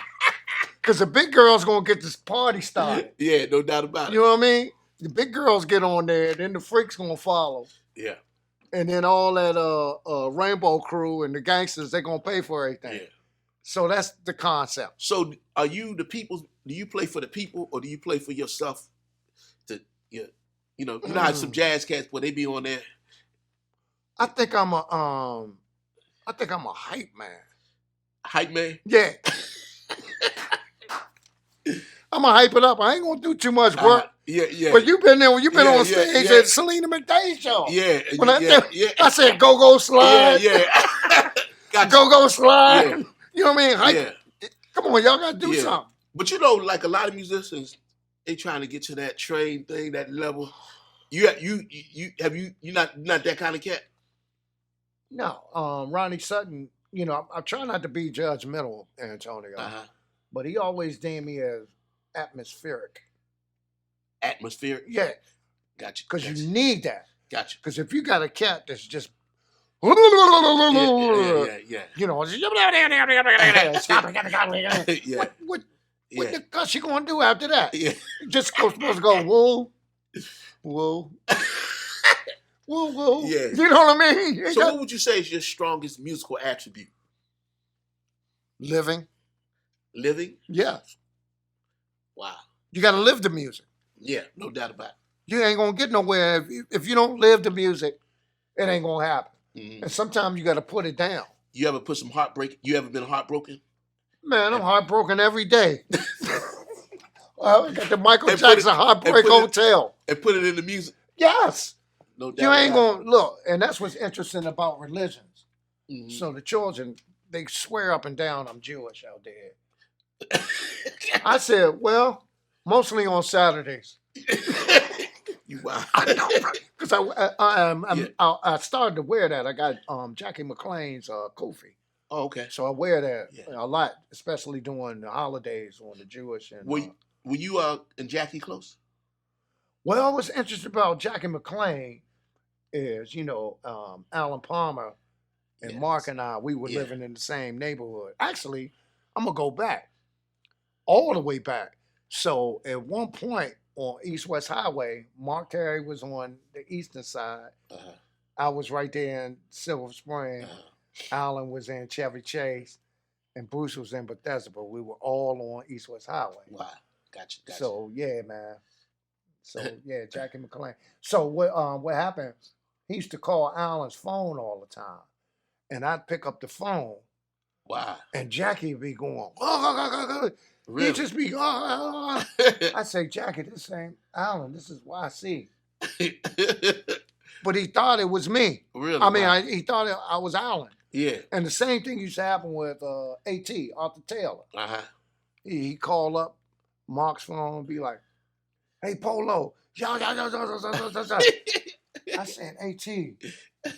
Because the big girls gonna get this party started. Yeah, no doubt about it. You know what I mean? The big girls get on there, then the freaks gonna follow. Yeah. And then all that rainbow crew and the gangsters, they gonna pay for everything. Yeah. So that's the concept. So are you the people? Do you play for the people or do you play for yourself? You know how some jazz cats where they be on there. I think I'm a hype man. Hype man? Yeah. I'm gonna hype it up. I ain't gonna do too much work. Yeah. But you've been there when you've been on stage at Selena McDay's show. Yeah. When I said go slide. Yeah. Gotcha. Go slide. Yeah. You know what I mean? Hype. Yeah. Come on, y'all gotta do something. But like a lot of musicians, they trying to get to that train thing, that level. You're not that kind of cat. No, Ronnie Sutton. I try not to be judgmental, Antonio, but he always deemed me as atmospheric. Atmospheric. Yeah. Gotcha. Because you need that. Gotcha. Because if you got a cat that's just Yeah. What the cuss you gonna do after that? Yeah. You just supposed to go whoa, whoa, whoa. Yeah. You know what I mean? So what would you say is your strongest musical attribute? Living. Living? Yes. Wow. You got to live the music. Yeah, no doubt about it. You ain't gonna get nowhere if you don't live the music. It ain't gonna happen. Mm-hmm. And sometimes you got to put it down. You ever put some heartbreak? You ever been heartbroken? Man, I'm heartbroken every day. I got the Michael Jackson Heartbreak Hotel. And put it in the music? Yes. No doubt. You ain't going to look. And that's what's interesting about religions. Mm-hmm. So the children, they swear up and down I'm Jewish out there. I said, well, mostly on Saturdays. You wow. I know, because I started to wear that. I got Jackie McLean's kufi. Oh, okay. So I wear that a lot, especially during the holidays on the Jewish. And were you and Jackie close? Well, what's interesting about Jackie McLean is, Alan Palmer and Mark and I, we were living in the same neighborhood. Actually, I'm going to go back, all the way back. So at one point on East-West Highway, Mark Terry was on the eastern side. Uh-huh. I was right there in Silver Spring. Uh-huh. Alan was in Chevy Chase, and Bruce was in Bethesda, but we were all on East-West Highway. Wow. Gotcha. So, yeah, man. So, yeah, Jackie McLean. So, what happened, he used to call Alan's phone all the time, and I'd pick up the phone. Wow. And Jackie would be going, really? He'd just be, I say, Jackie, this ain't Alan, this is YC. But he thought it was me. Really? I mean, he thought I was Alan. Yeah. And the same thing used to happen with A.T., Arthur Taylor. Uh-huh. He call up Mark's phone and be like, hey, Polo. I said, A.T.,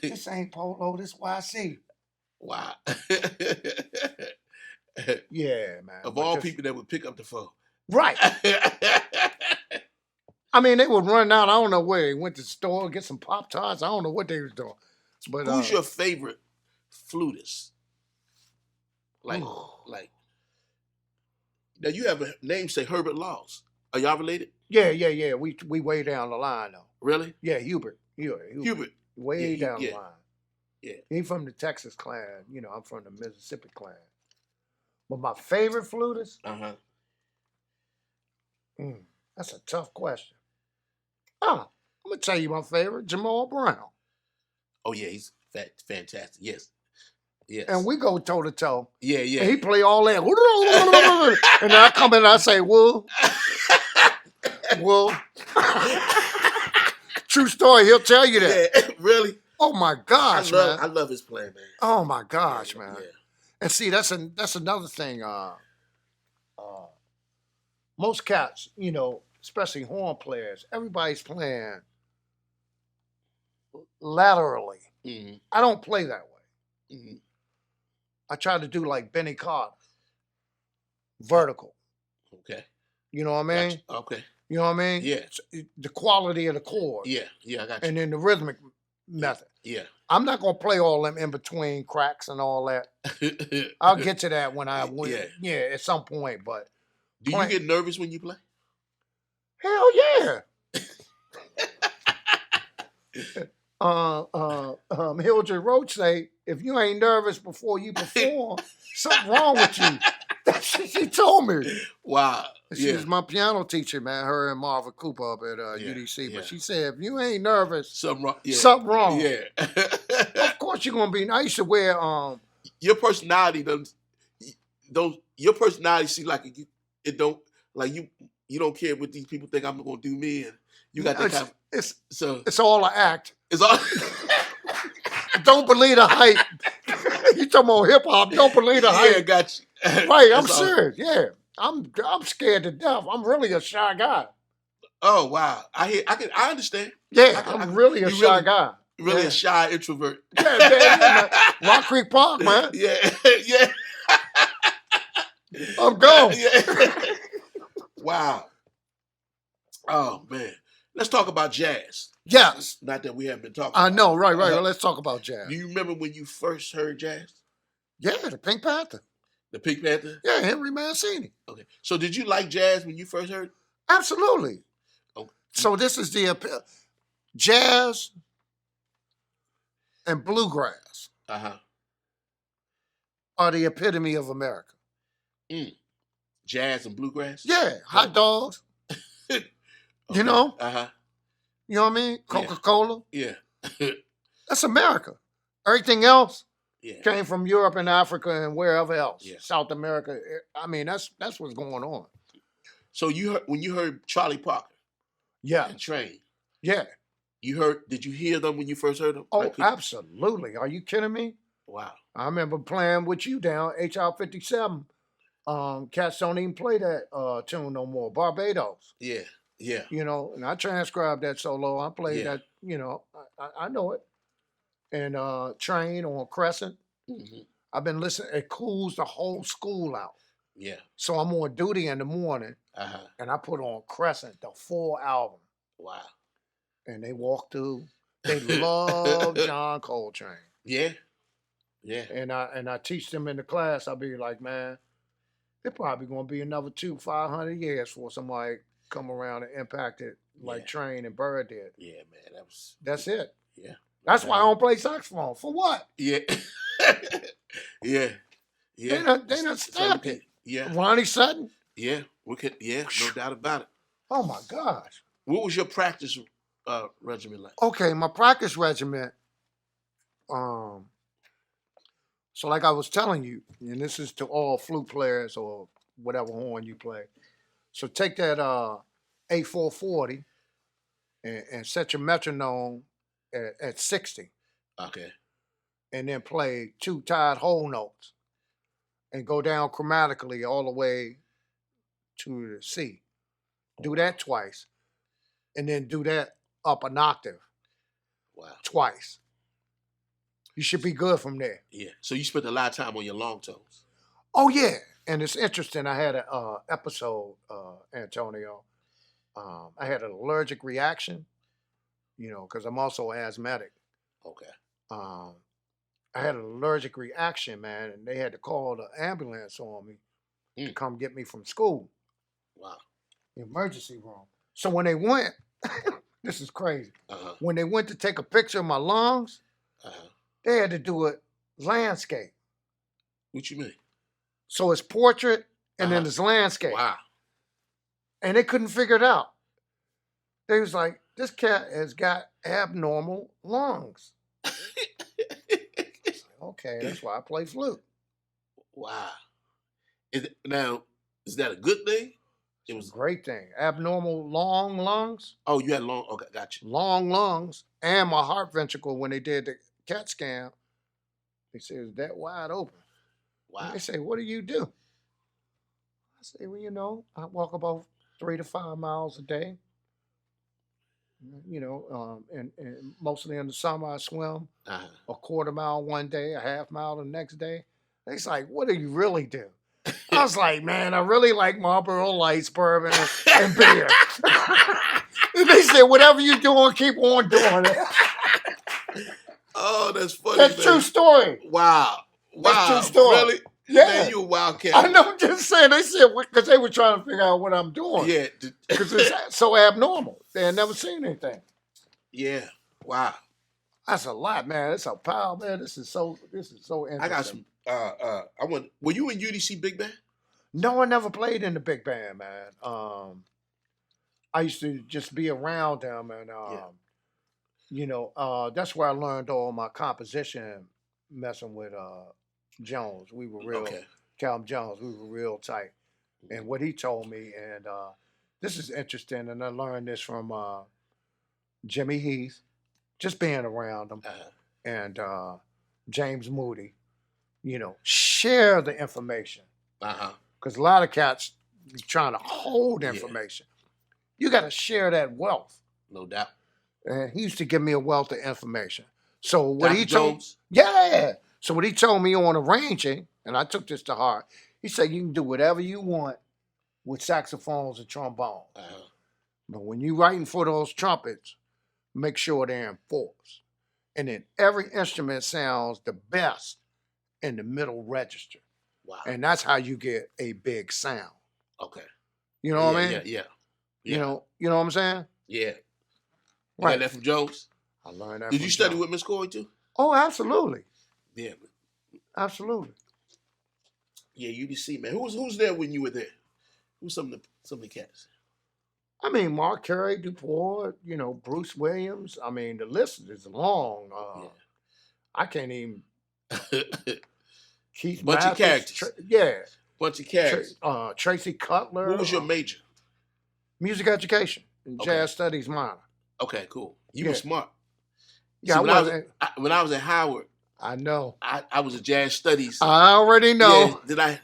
this ain't Polo, this YC. Wow. Yeah, man. Of all people that would pick up the phone. Right. I mean, they would run out. I don't know where. They went to the store, get some Pop-Tarts. I don't know what they was doing. But who's your favorite flutist? Like, now you have a name, say Herbert Laws. Are y'all related? Yeah. We way down the line, though. Really? Yeah, Hubert. Way down the line. Yeah. He from the Texas clan. I'm from the Mississippi clan. But my favorite flutist? That's a tough question. I'm going to tell you my favorite, Jamal Brown. Oh, yeah, he's fantastic. Yes. And we go toe-to-toe. Yeah. And he play all that. And then I come in and I say, whoa. True story, he'll tell you that. Yeah, really? Oh, my gosh, man. I love his playing, man. Oh, my gosh, man. Yeah. And see, that's another thing. Most cats, especially horn players, everybody's playing laterally. Mm-hmm. I don't play that way. Mm-hmm. I try to do like Benny Carter, vertical. Okay. You know what I mean? Gotcha. Okay. You know what I mean? Yeah. The quality of the chord. Yeah. Yeah. I got you. And then the rhythmic method. Yeah. I'm not gonna play all them in between cracks and all that. I'll get to that when I win. Yeah, at some point. But do you get nervous when you play? Hell yeah. Hildred Roach say, if you ain't nervous before you perform, something wrong with you. That's what she told me. Wow. She was my piano teacher, man. Her and Marva Cooper up at UDC. But she said, if you ain't nervous, something wrong. Yeah. Something wrong. Yeah. Of course you're gonna be. I used to wear your personality don't your personality see like it don't like you don't care what these people think I'm gonna do me, and you got that kind of, it's all an act. It's all don't believe the hype. You talking about hip hop, don't believe the hype. Yeah, got you. Right, I'm serious. Yeah. I'm scared to death. I'm really a shy guy. Oh wow. I understand. Yeah, I'm really a shy guy. Really a shy introvert. Yeah, man. Rock Creek Park, man. Yeah, yeah. I'm gone. Yeah. Wow. Oh man. Let's talk about jazz. Yes. Not that we haven't been talking I about know, right. Well, let's talk about jazz. Do you remember when you first heard jazz? Yeah, the Pink Panther. The Pink Panther? Yeah, Henry Mancini. Okay. So did you like jazz when you first heard it? Absolutely. Okay. So this is the jazz and bluegrass are the epitome of America. Jazz and bluegrass? Yeah, hot dogs. You know? You know what I mean? Coca-Cola. Yeah. That's America. Everything else Yeah. came from Europe and Africa and wherever else. Yeah. South America. I mean, that's what's going on. So when you heard Charlie Parker and Train, did you hear them when you first heard them? Oh, absolutely. Are you kidding me? Wow. I remember playing with you down HR 57. Cats don't even play that tune no more. Barbados. Yeah. Yeah. You know, and I transcribed that solo. I played that, you know, I know it. And Train on Crescent. Mm-hmm. I've been listening. It cools the whole school out. Yeah. So I'm on duty in the morning, and I put on Crescent, the full album. Wow. And they walk through. They love John Coltrane. Yeah. Yeah. And I teach them in the class. I'll be like, man, they're probably going to be another 500 years for somebody come around and impact it like Train and Bird did. Yeah, man. That's it. Yeah. That's why I don't play saxophone. For what? Yeah. Yeah. Yeah. They not stamped it. Yeah. Ronnie Sutton? Yeah. No doubt about it. Oh my gosh. What was your practice regimen like? Okay, my practice regimen, so like I was telling you, and this is to all flute players or whatever horn you play. So take that A440 and set your metronome at 60. Okay. And then play 2 tied whole notes and go down chromatically all the way to the C. Do that twice. And then do that up an octave. Wow. Twice. You should be good from there. Yeah. So you spent a lot of time on your long tones. Oh, yeah. And it's interesting. I had an episode, Antonio. I had an allergic reaction, you know, because I'm also asthmatic. Okay. I had an allergic reaction, man, and they had to call the ambulance on me to come get me from school. Wow. The emergency room. So when they went, this is crazy. When they went to take a picture of my lungs, they had to do it landscape. What you mean? So it's portrait and then it's landscape. Wow. And they couldn't figure it out. They was like, this cat has got abnormal lungs. Okay, that's why I play flute. Wow. Is that a good thing? It was a great thing. Abnormal long lungs. Oh, you had long. Okay, gotcha. Long lungs and my heart ventricle when they did the CAT scan. They said it's that wide open. Wow. And they say, what do you do? I say, well, you know, I walk about 3 to 5 miles a day. And mostly in the summer I swim Uh-huh. a quarter mile one day, a half mile the next day. It's like, what do you really do? I was like, man, I really like Marlboro Lights, bourbon, and beer. And they said, whatever you're doing, keep on doing it. Oh, that's funny. That's man. true story. Wow. That's true story. Really? Yeah. Man, you a wildcat. I know, I'm just saying. They said, because they were trying to figure out what I'm doing. Yeah. Because it's so abnormal. They had never seen anything. Yeah. Wow. That's a lot, man. It's a pile, man. This is so interesting. I got some. Were you in UDC Big Band? No, I never played in the big band, man. I used to just be around them, and that's where I learned all my composition. Messing with Jones, we were real. Okay. Calvin Jones, we were real tight. And what he told me, and this is interesting, and I learned this from Jimmy Heath, just being around him, and James Moody. Share the information. Because a lot of cats trying to hold information. You got to share that wealth. No doubt. And he used to give me a wealth of information. So what Dr. he told, Jones? yeah. So what he told me on arranging, and I took this to heart. He said you can do whatever you want with saxophones and trombones, but when you're writing for those trumpets, make sure they're in fourths, and then every instrument sounds the best in the middle register. Wow. And that's how you get a big sound. Okay. You know what I mean? Yeah. You know what I'm saying? Yeah. You Right. got that from Jones? I learned that. Did from you study Jones. with Miss Corey too? Oh, absolutely. Yeah. Absolutely. Yeah, UDC, man. Who's there when you were there? Who's some of the cats? I mean, Mark Carey, DuPont, Bruce Williams. I mean, the list is long. I can't even. Keith Bunch of characters. Bunch of characters. Tracy Cutler. What was your major? Music education and jazz studies minor. Okay, cool. You were smart. Yeah, See, when I was at Howard, I know. I was a jazz studies. I already know. Yeah,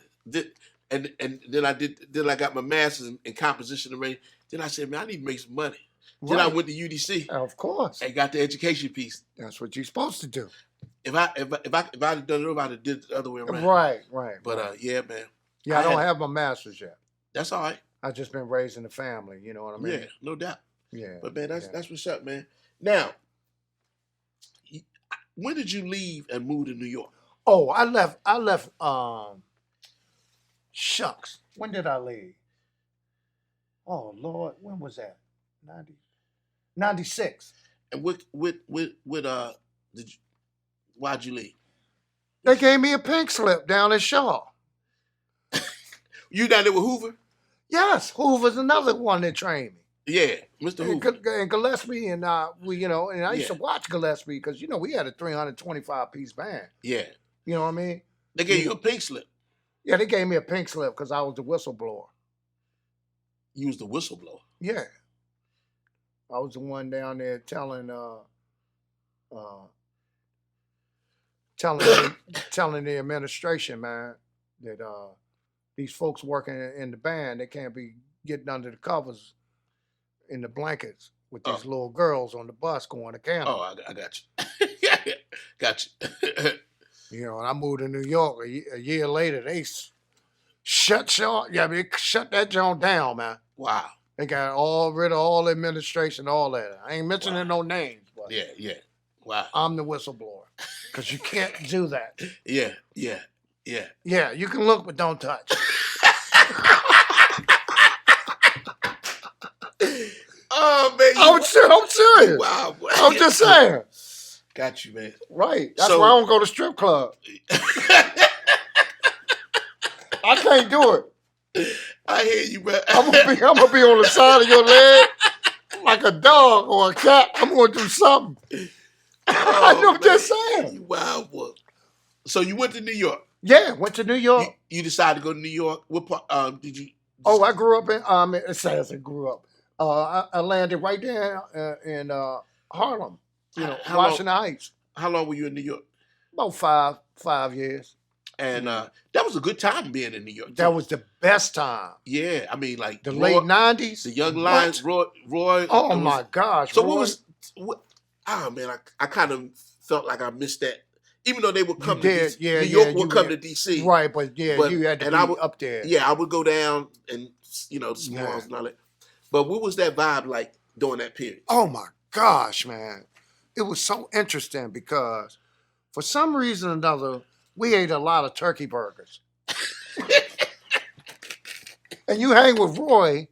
then I got my master's in composition arrangement. Then I said, man, I need to make some money. Right. Then I went to UDC. Of course. And got the education piece. That's what you're supposed to do. If I'd have done it over, I'd have did it the other way around. Right. But yeah, man. Yeah, I don't have my master's yet. That's all right. I've just been raised in the family. You know what I mean? Yeah, no doubt. Yeah. But man, that's what's up, man. Now, when did you leave and move to New York? Oh, I left. Shucks. When did I leave? Oh Lord, when was that? 96. And why'd you leave? They gave me a pink slip down at Shaw. You down there with Hoover? Yes, Hoover's another one that trained me. Yeah, Mr. Hoover. And Gillespie and and I used to watch Gillespie because we had a 325-piece band. Yeah. You know what I mean? They gave you a pink slip. Yeah, they gave me a pink slip because I was the whistleblower. You was the whistleblower? Yeah. I was the one down there telling the administration, man, that these folks working in the band, they can't be getting under the covers in the blankets with these little girls on the bus going to Canada. Oh, I got you. Got you. And I moved to New York a year later. They shut that joint down, man. Wow. They got rid of all the administration, all that. I ain't mentioning no names, but yeah. Wow. I'm the whistleblower because you can't do that. Yeah. Yeah, you can look, but don't touch. Oh man, I'm serious. Wow, boy. I'm just saying. Got you, man. Right. That's why I don't go to strip club. I can't do it. I hear you, bro. I'm gonna be on the side of your leg like a dog or a cat. I'm gonna do something. I'm just saying. You wild boy. So you went to New York? Yeah, went to New York. You decided to go to New York. What part did you? Oh, I grew up in. It says I grew up. I landed right there in Harlem. Washington Heights. How long were you in New York? About 5 years. And that was a good time being in New York. That was the best time. Yeah, I mean, like The late 90s. the Young Lions, Roy. Oh my gosh! So Roy. Oh man, I kind of felt like I missed that. Even though they would come to DC, Yeah, New York would come to DC, right? But you had to be up there. Yeah, I would go down and the smalls and all that. But what was that vibe like during that period? Oh my gosh, man! It was so interesting because for some reason or another, we ate a lot of turkey burgers. And you hang with Roy.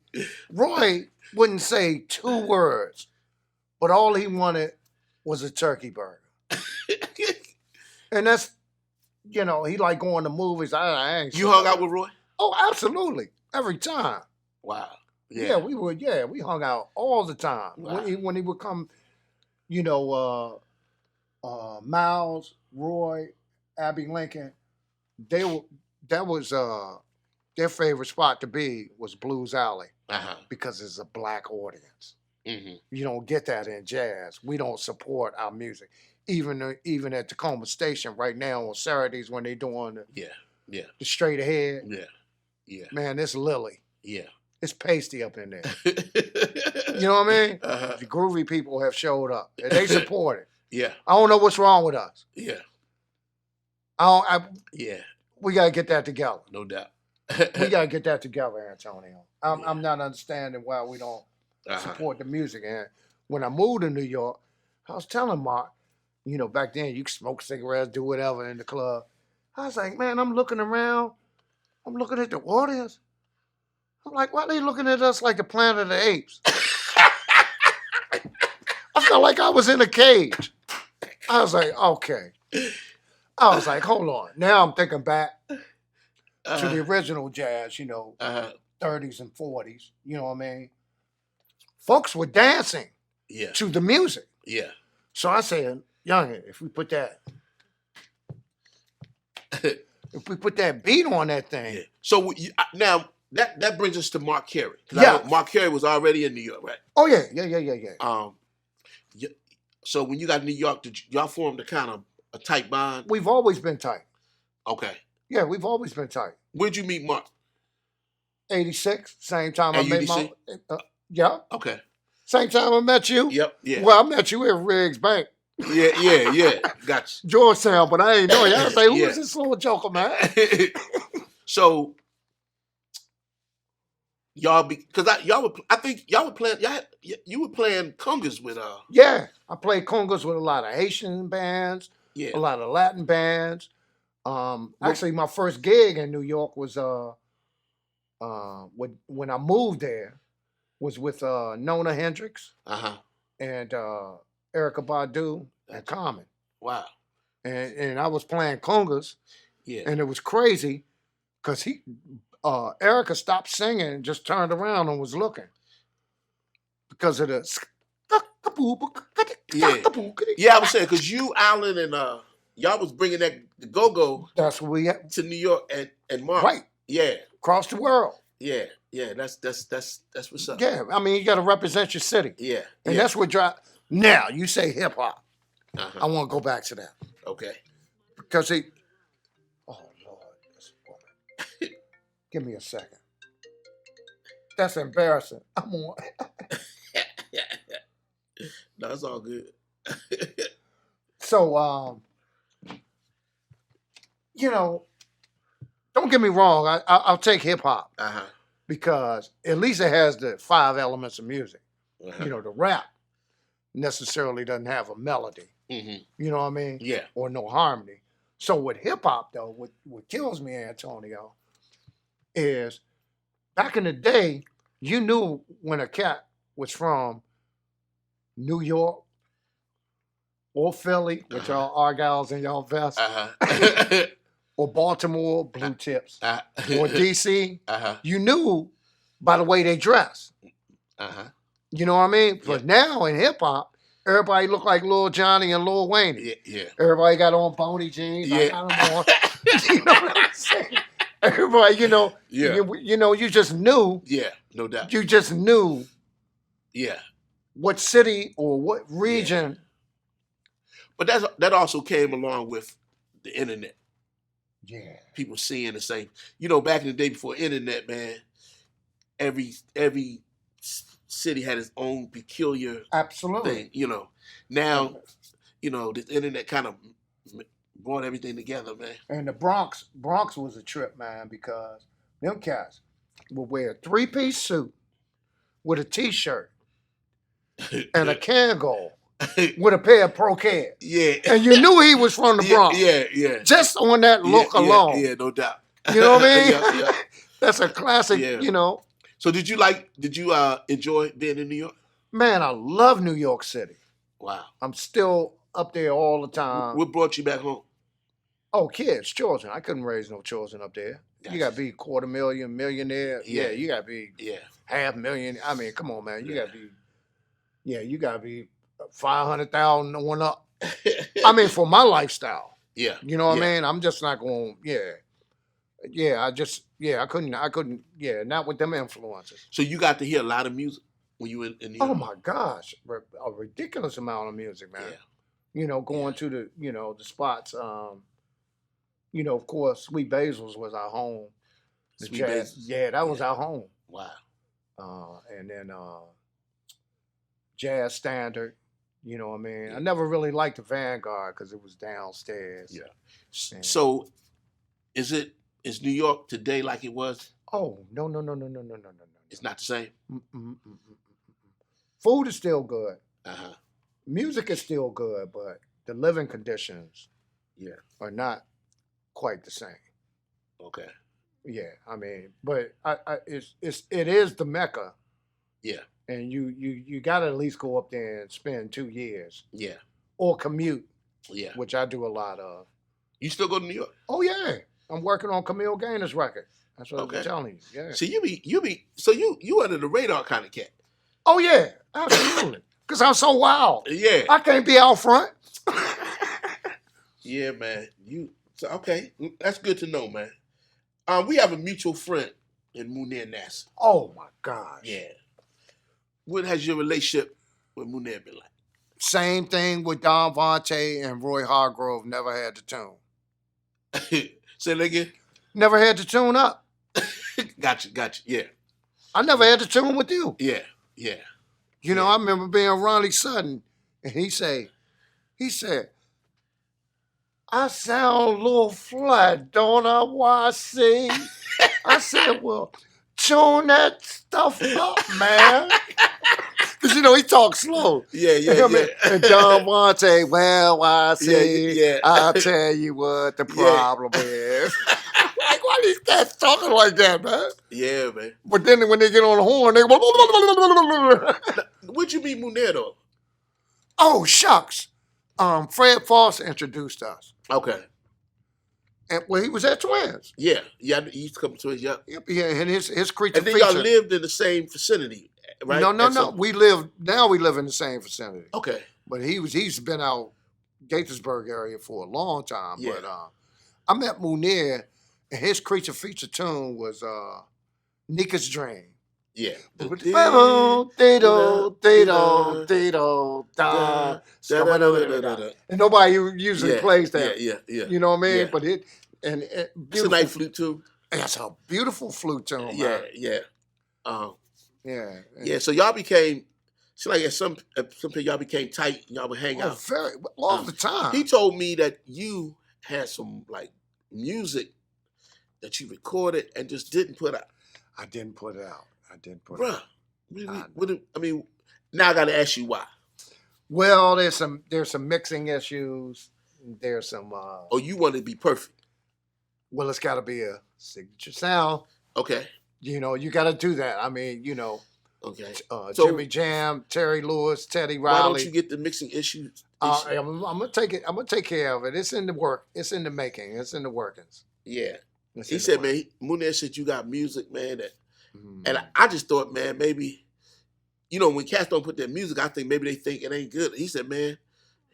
Roy wouldn't say 2 words, but all he wanted was a turkey burger. And that's, he like going to movies. I ain't You hung out with Roy? Oh, absolutely. Every time. Wow. Yeah, we would. Yeah, we hung out all the time. Wow. When he would come, Miles, Roy, Abby Lincoln, that was their favorite spot to be was Blues Alley because it's a black audience. Mm-hmm. You don't get that in jazz. We don't support our music. Even at Tacoma Station right now on Saturdays when they're doing the straight ahead. Yeah. Man, it's Lily. Yeah. It's pasty up in there. You know what I mean? The groovy people have showed up. And they support it. Yeah. I don't know what's wrong with us. Yeah. Yeah. We gotta get that together. No doubt. We gotta get that together, Antonio. I'm not understanding why we don't support the music. And when I moved to New York, I was telling Mark, back then you could smoke cigarettes, do whatever in the club. I was like, man, I'm looking around. I'm looking at the audience. I'm like, why are they looking at us like the Planet of the Apes? I felt like I was in a cage. I was like, okay. I was like, hold on. Now I'm thinking back to the original jazz, 30s and 40s. You know what I mean? Folks were dancing to the music. Yeah. So I said, youngin, if we put that beat on that thing. Yeah. So now that brings us to Mark Carey. Yeah. Mark Carey was already in New York, right? Oh yeah. So when you got in New York, did y'all form a kind of a tight bond? We've always been tight. Okay. Yeah, we've always been tight. Where'd you meet Mark? 86, same time At I met UDC? yeah. Okay. Same time I met you. Yep. Yeah. Well, I met you at Riggs Bank. Yeah. Gotcha. Georgetown, but I ain't know you. I was like, who is this little joker, man? So y'all I think y'all were playing you were playing congas with Yeah, I played congas with a lot of Haitian bands, a lot of Latin bands. Actually my first gig in New York was when I moved there was with Nona Hendrix and Erykah Badu and Common. Wow. And I was playing congas. Yeah. And it was crazy because Erykah stopped singing and just turned around and was looking because of the I was saying because you, Alan, and y'all was bringing the go-go. That's what we had to New York and Mark. Right. Yeah. Across the world. Yeah. That's what's up. Yeah, I mean you got to represent your city. Yeah. And that's what Now you say hip hop. I want to go back to that. Okay. Because oh Lord, this woman. Give me a second. That's embarrassing. I'm on. No, it's all good. So, don't get me wrong. I'll take hip hop because at least it has the 5 elements of music. The rap necessarily doesn't have a melody. You know what I mean? Yeah. Or no harmony. So with hip hop though, what kills me, Antonio, is back in the day, you knew when a cat was from New York or Philly, with y'all Argyles and y'all vests, or Baltimore, blue tips, or DC, you knew by the way they dress. You know what I mean? But now in hip hop, everybody look like Lil Johnny and Lil Wayne. Yeah. Everybody got on pony jeans. Yeah. I got them on. You know what I'm saying? Everybody, you just knew. Yeah, no doubt. You just knew. Yeah. What city or what region. But that also came along with the internet. Yeah. People seeing the same. You know, back in the day before internet, man, every city had its own peculiar Absolutely. thing. You know, now the internet kind of brought everything together, man. And the Bronx was a trip, man, because them cats would wear a 3-piece suit with a t-shirt and a Kangol with a pair of Pro-Cats. Yeah. And you knew he was from the Bronx. Yeah. Just on that look alone. Yeah, no doubt. You know what I mean? Yeah. That's a classic, you know. So did you enjoy being in New York? Man, I love New York City. Wow. I'm still up there all the time. What brought you back home? Oh, kids, children. I couldn't raise no children up there. Gotcha. You got to be $250,000, millionaire. Yeah. You got to be $500,000. I mean, come on, man. You got to be 500,000 on up. I mean, for my lifestyle. Yeah. You know what I mean? I'm just not going, I couldn't, not with them influences. So you got to hear a lot of music when you were in New York? Oh my gosh, a ridiculous amount of music, man. Yeah. You know, going to the spots. You know, of course, Sweet Basil's was our home. The Sweet jazz, Basil's? that was our home. Wow. And then Jazz Standard. You know what I mean? I never really liked the Vanguard because it was downstairs. Yeah. So, is New York today like it was? Oh no. It's not the same. Food is still good. Uh-huh. Music is still good, but the living conditions, are not quite the same. Okay. Yeah, I mean, but it is the Mecca. Yeah. And you got to at least go up there and spend 2 years. Yeah. Or commute. Yeah. Which I do a lot of. You still go to New York? Oh yeah, I'm working on Camille Gainer's record. That's what I'm telling you. Yeah. So you under the radar kind of cat. Oh yeah, absolutely. Because I'm so wild. Yeah. I can't be out front. Yeah, man. Okay. That's good to know, man. We have a mutual friend in Munir Nassar. Oh my gosh. Yeah. What has your relationship with Munir been like? Same thing with Don Vontae and Roy Hargrove. Never had to tune. Say that again. Never had to tune up. Gotcha. Yeah. I never had to tune with you. Yeah. You know, I remember being Ronnie Sutton, and he said, I sound a little flat, don't I? Why I sing? I said, well, tune that stuff up, man. Because, you know, he talks slow. Yeah. And Don Vontae, well, I say, Yeah. I'll tell you what the problem is. Like, why these cats talking like that, man? Yeah, man. But then when they get on the horn, they go... Where'd you meet Munir, though? Oh, shucks. Fred Foster introduced us. Okay. And he was at Twins. Yeah, he used to come to Twins, yeah. Yep, and his creature And then feature. y'all lived in the same vicinity, right? No. We live in the same vicinity. Okay. But he's been out Gaithersburg area for a long time. Yeah. But I met Munir, and his creature feature tune was Nika's Dream. Yeah. And nobody usually plays that. Yeah. You know what I mean? Yeah. But it's It's a nice flute too. That's a beautiful flute tune. Yeah. Yeah. Yeah. So y'all became. It's like at some point y'all became tight. Y'all would hang out All the time. He told me that you had some like music that you recorded and just didn't put out. I didn't put it out. Bruh, I mean, now I got to ask you why. Well, there's some mixing issues. There's some. You want to be perfect. Well, it's got to be a signature sound. Okay. You know, you got to do that. I mean, you know. Okay. So, Jimmy Jam, Terry Lewis, Teddy Riley. Why don't you get the mixing issues? I'm gonna take it. I'm gonna take care of it. It's in the work. It's in the making. It's in the workings. Yeah. He said, man, Munir said you got music, man. That, and I just thought, man, maybe, you know, when cats don't put their music, I think maybe they think it ain't good. He said, man,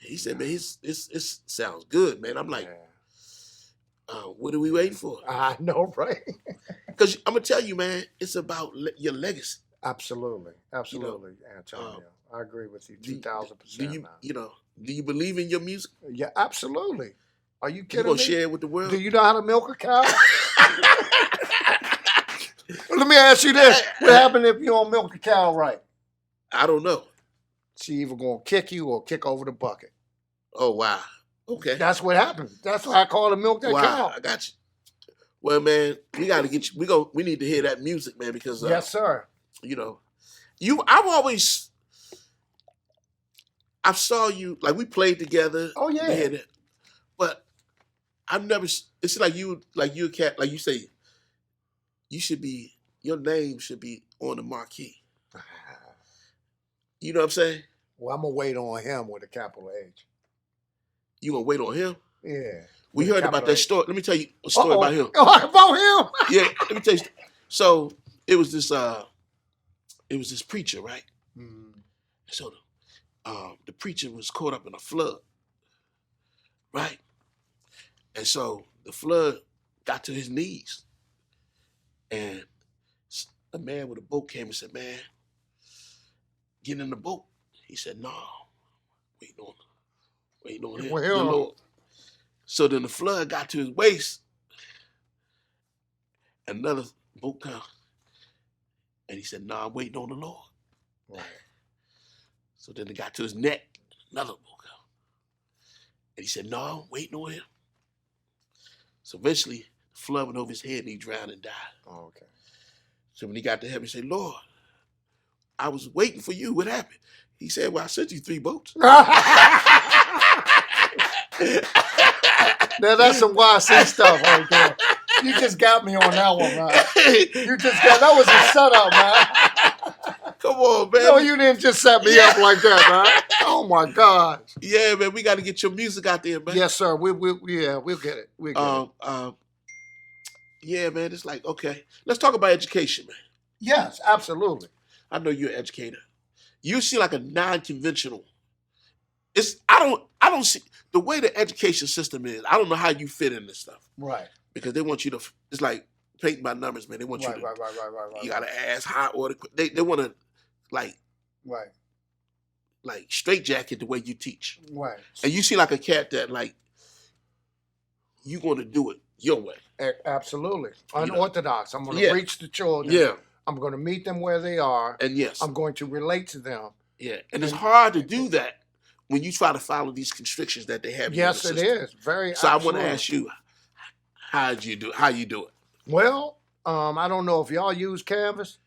it sounds good, man. I'm like, what are we waiting for? I know, right? Because I'm gonna tell you, man, it's about your legacy. Absolutely, Antonio. I agree with you 2,000%. Do you believe in your music? Yeah, absolutely. Are you You kidding gonna me? share it with the world? Do you know how to milk a cow? Let me ask you this. What happens if you don't milk a cow right? I don't know. She either going to kick you or kick over the bucket. Oh, wow. Okay. That's what happens. That's why I call it milk that Wow, cow. I got you. Well, man, we got to get you. We need to hear that music, man, because Yes, sir. you know, I saw you, like, we played together. Oh, yeah. We had it, but I've never. It's like you a cat, like you say. Your name should be on the marquee. You know what I'm saying? Well, I'm going to wait on him with a capital H. You gonna wait on him? Yeah. We with a heard about capital that H. story. Let me tell you a story about him. Oh, about him? Yeah, let me tell you. So it was this preacher, right? Mm. So the preacher was caught up in a flood, right? And so the flood got to his knees, and a man with a boat came and said, "Man, get in the boat." He said, "No, waiting on him, Well, the Lord." So then the flood got to his waist. Another boat come, and he said, "No, I'm waiting on the Lord." Right. So then it got to his neck. Another boat come, and he said, "No, I'm waiting on him." So eventually, the flood went over his head, and he drowned and died. Oh, okay. So when he got to heaven, he said, "Lord, I was waiting for you. What happened?" He said, "Well, I sent you 3 boats." Now that's some YC stuff right there. You just got me on that one, man. That was a setup, man. Come on, man. No, you didn't just set me up like that, man. Oh my God. Yeah, man, we got to get your music out there, man. Yes, sir. We'll get it. We'll get it. Yeah, man. It's like, okay, let's talk about education, man. Yes, absolutely. I know you're an educator. You see like a non-conventional. I don't see the way the education system is. I don't know how you fit in this stuff. Right. Because they want you to. It's like painting by numbers, man. They want you to. Right. You got to ask high order. They want to like straitjacket the way you teach. Right. And you see like a cat that like you going to do it your way. Absolutely. Unorthodox. I'm going to reach the children. Yeah. I'm going to meet them where they are. And yes. I'm going to relate to them. Yeah. And it's hard to do that when you try to follow these constrictions that they have. Yes, it is. So I want to ask you, how you do it? Well, I don't know if y'all use Canvas.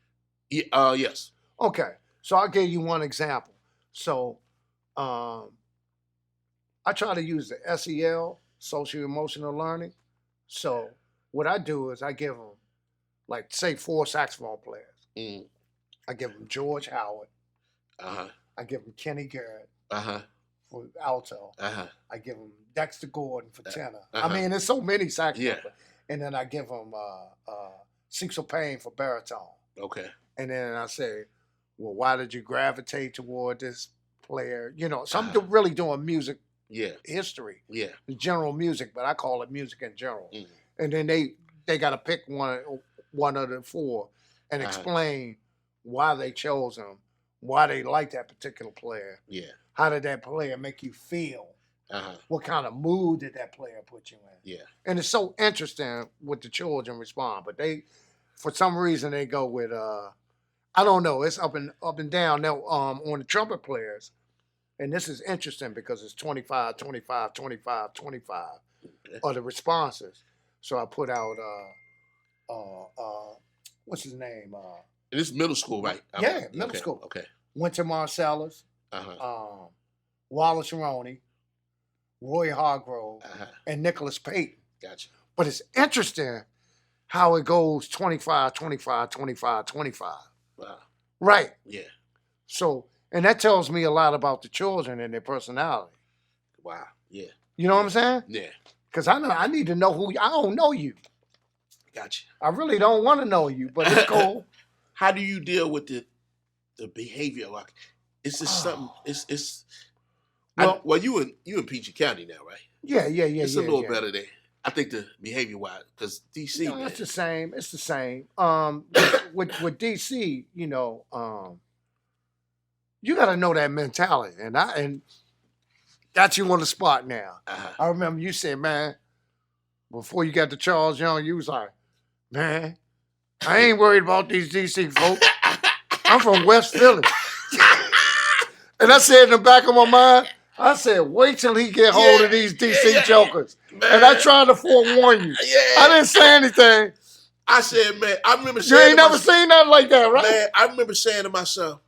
Yeah, yes. Okay. So I'll give you one example. So I try to use the SEL, social emotional learning. So what I do is I give them, like, say 4 saxophone players. Mm. I give them George Howard. Uh-huh. I give them Kenny Garrett uh-huh. for alto. Uh-huh. I give them Dexter Gordon for tenor. Uh-huh. I mean, there's so many saxophone Yeah. players. And then I give them Cecil Payne for baritone. Okay. And then I say, well, why did you gravitate toward this player? You know, so I'm really doing music history. Yeah. The general music, but I call it music in general. Mm. And then they got to pick one of the 4 and explain why they chose them, why they like that particular player. Yeah. How did that player make you feel? What kind of mood did that player put you in? Yeah. And it's so interesting what the children respond, but they, for some reason, they go with I don't know. It's up and down. Now on the trumpet players, and this is interesting because it's 25, 25, 25, 25 are the responses. So I put out what's his name? And it's middle school, right? Middle school. Okay. Winter Marcellus, Wallace Roney, Roy Hargrove, and Nicholas Payton. Gotcha. But it's interesting how it goes 25, 25, 25, 25. Wow. Right. Yeah. So, and that tells me a lot about the children and their personality. Wow. Yeah. You know what I'm saying? Yeah. Because I need to know who I don't know you. Gotcha. I really don't want to know you, but it's cool. How do you deal with the behavior? Like, it's just something. It's. Well, you in PG County now, right? Yeah. It's a little better there. I think the behavior wise, because DC, no, it's the same. It's the same. With DC, you know, you got to know that mentality, and got you on the spot now. Uh-huh. I remember you said, man, before you got to Charles Young, you was like, man, I ain't worried about these DC folks. I'm from West Philly. And I said in the back of my mind, I said, wait till he get hold of these DC jokers. Man. And I tried to forewarn you. I didn't say anything. I said, man, I remember saying... You ain't never seen nothing like that, right? Man, I remember saying to myself,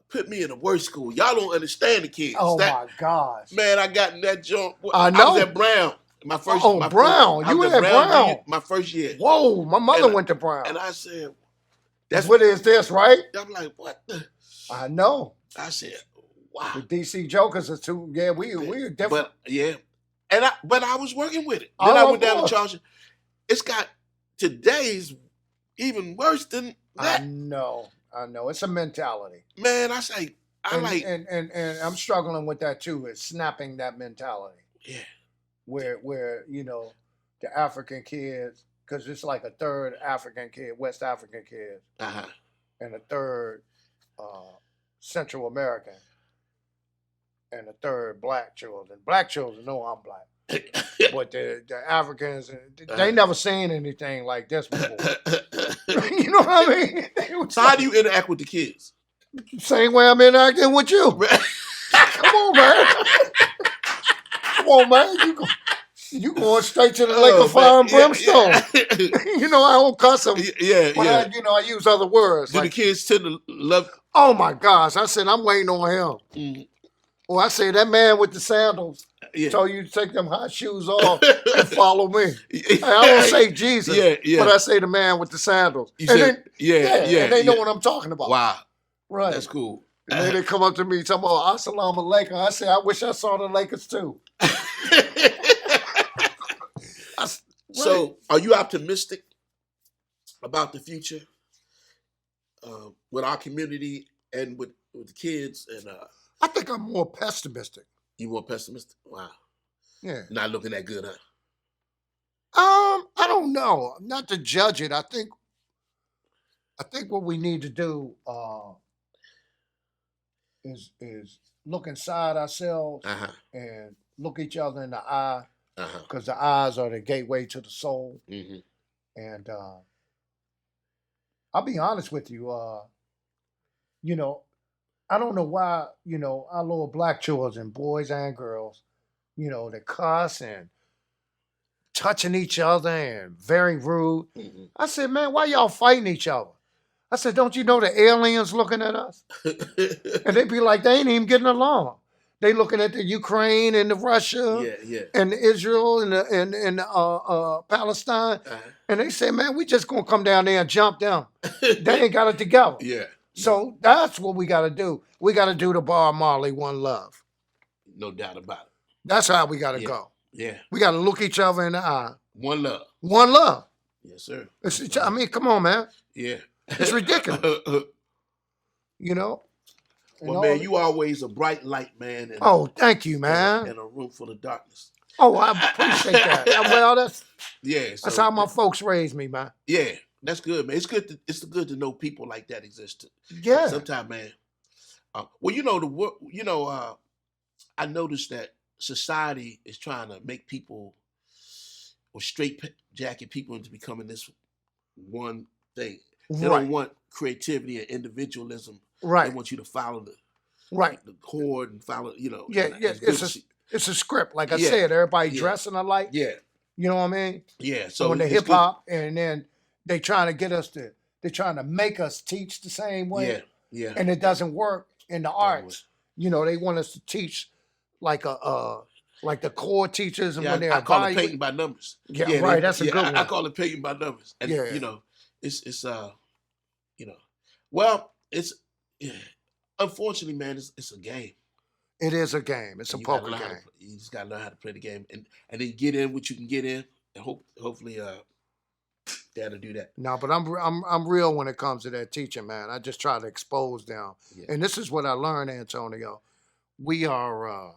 put me in a worse school. Y'all don't understand the kids. Oh, my gosh. Man, I got in that junk. I know. I was at Brown. My first. Brown. You were at Brown. My first year. Whoa, my mother went to Brown. And I said, that's what is this, right? I'm like, what the? I know. I said, wow. The DC jokers are too, we were different. But I was working with it. Then I went down to Charles. It's got, today's even worse than that. I know. It's a mentality. Man, I say, and I'm struggling with that too, is snapping that mentality. Yeah. Where the African kids, because it's like a third African kid, West African kids, and a third Central American, and a third black children. Black children know I'm black, but the Africans, they never seen anything like this before. You know what I mean? So how do you interact with the kids? Same way I'm interacting with you. Come on, man. Come on, man. You going straight to the lake of fire and brimstone. You know, I don't cuss them. Yeah. I use other words. Do the kids tend to love? Oh, my gosh. I said, I'm waiting on him. Mm-hmm. Well, I say, that man with the sandals told you to take them hot shoes off and follow me. I don't say Jesus, but I say the man with the sandals. And they know what I'm talking about. Wow. Right. That's cool. And then they come up to me talking about Assalamu alaikum. I say, I wish I saw the Lakers too. So, are you optimistic about the future with our community and with the kids? And I think I'm more pessimistic. You more pessimistic? Wow. Yeah. Not looking that good, huh? I don't know. Not to judge it. I think what we need to do is look inside ourselves and look each other in the eye, because the eyes are the gateway to the soul. Mm-hmm. And I'll be honest with you. I don't know why, our little black children, boys and girls, they cuss and touching each other and very rude. Mm-hmm. I said, man, why y'all fighting each other? I said, don't you know the aliens looking at us? And they be like, they ain't even getting along. They looking at the Ukraine and the Russia and Israel and Palestine. And they say, man, we just going to come down there and jump them. They ain't got it together. Yeah. So that's what we got to do. We got to do the Bob Marley One Love. No doubt about it. That's how we got to go. Yeah. We got to look each other in the eye. One love. One love. Yes, sir. I mean, come on, man. Yeah. It's ridiculous. Well, man, you always a bright light, man. Thank you, man. In a room full of darkness. Oh, I appreciate that. Well, that's how my folks raised me, man. Yeah, that's good, man. It's good to know people like that exist. Yeah. Sometimes, man. I noticed that society is trying to make people or straight jacket people into becoming this one thing. They don't want creativity and individualism. Right. They want you to follow the chord and follow, Yeah. It's a script. Like I said, everybody dressing alike. Yeah. You know what I mean? Yeah. So when the hip hop, and then they trying to get us they're trying to make us teach the same way. Yeah. Yeah. And it doesn't work in the arts. They want us to teach like the core teachers, and when they're I call it painting by numbers. Yeah, right. That's a good one. I call it painting by numbers. And it's unfortunately, man, it's a game. It is a game. It's a poker game. You just gotta learn how to play the game, and then get in what you can get in, and hopefully that'll do that. No, but I'm real when it comes to that teaching, man. I just try to expose them, and this is what I learned, Antonio. We are.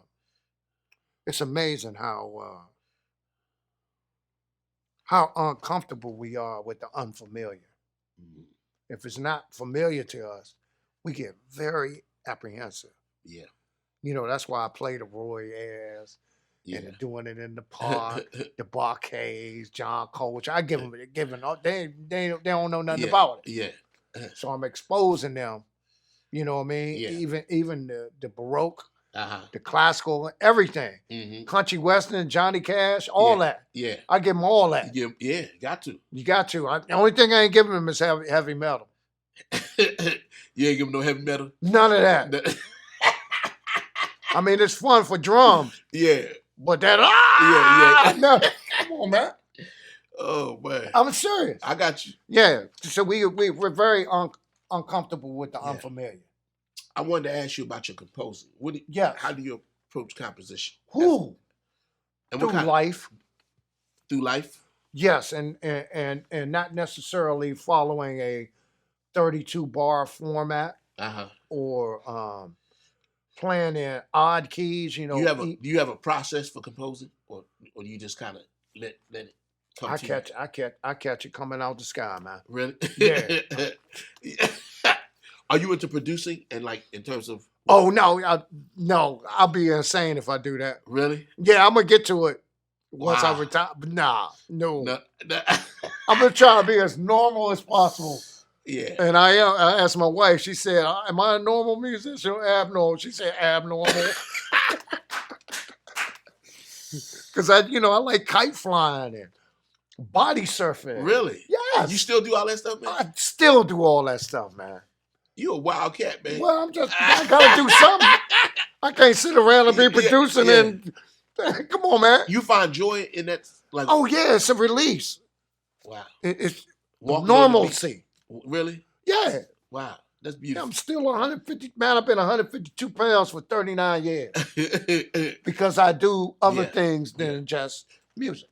It's amazing how uncomfortable we are with the unfamiliar. Mm-hmm. If it's not familiar to us, we get very apprehensive. Yeah. You know, that's why I play the Royals Yeah. and doing it in the park, the Barcades, John Coach. I give them, they don't know nothing about it. Yeah. So I'm exposing them. You know what I mean? Yeah. Even the Baroque, Uh-huh. the classical, everything. Mm-hmm. Country Western, Johnny Cash, all that. Yeah. I give them all that. Yeah, got to. You got to. The only thing I ain't giving them is heavy metal. You ain't give them no heavy metal? None of that. I mean, it's fun for drums. Yeah. But that, Yeah. no, come on, man. Oh, man. I'm serious. I got you. Yeah. So we're very uncomfortable with the unfamiliar. I wanted to ask you about your composing. Yes. How do you approach composition? Who? And Through life. Through life? Yes, and not necessarily following a 32 bar format or playing in odd keys. You know, do you have a process for composing, or do you just kind of let it come to you? I catch it coming out the sky, man. Really? Yeah. Are you into producing and like in terms of? Oh no, I'll be insane if I do that. Really? Yeah, I'm gonna get to it once I retire. But no. I'm gonna try to be as normal as possible. Yeah. And I asked my wife. She said, "Am I a normal musician or abnormal?" She said, "Abnormal." Because I like kite flying and body surfing. Really? Yes. You still do all that stuff, man? I still do all that stuff, man. You a wild cat, man. Well, I gotta do something. I can't sit around and be producing and come on, man. You find joy in that? Like, oh yeah, it's a release. Wow. It's Walking normalcy. Really? Yeah. Wow. That's beautiful. Yeah, I'm still 150. Man, I've been 152 pounds for 39 years because I do other things than just music.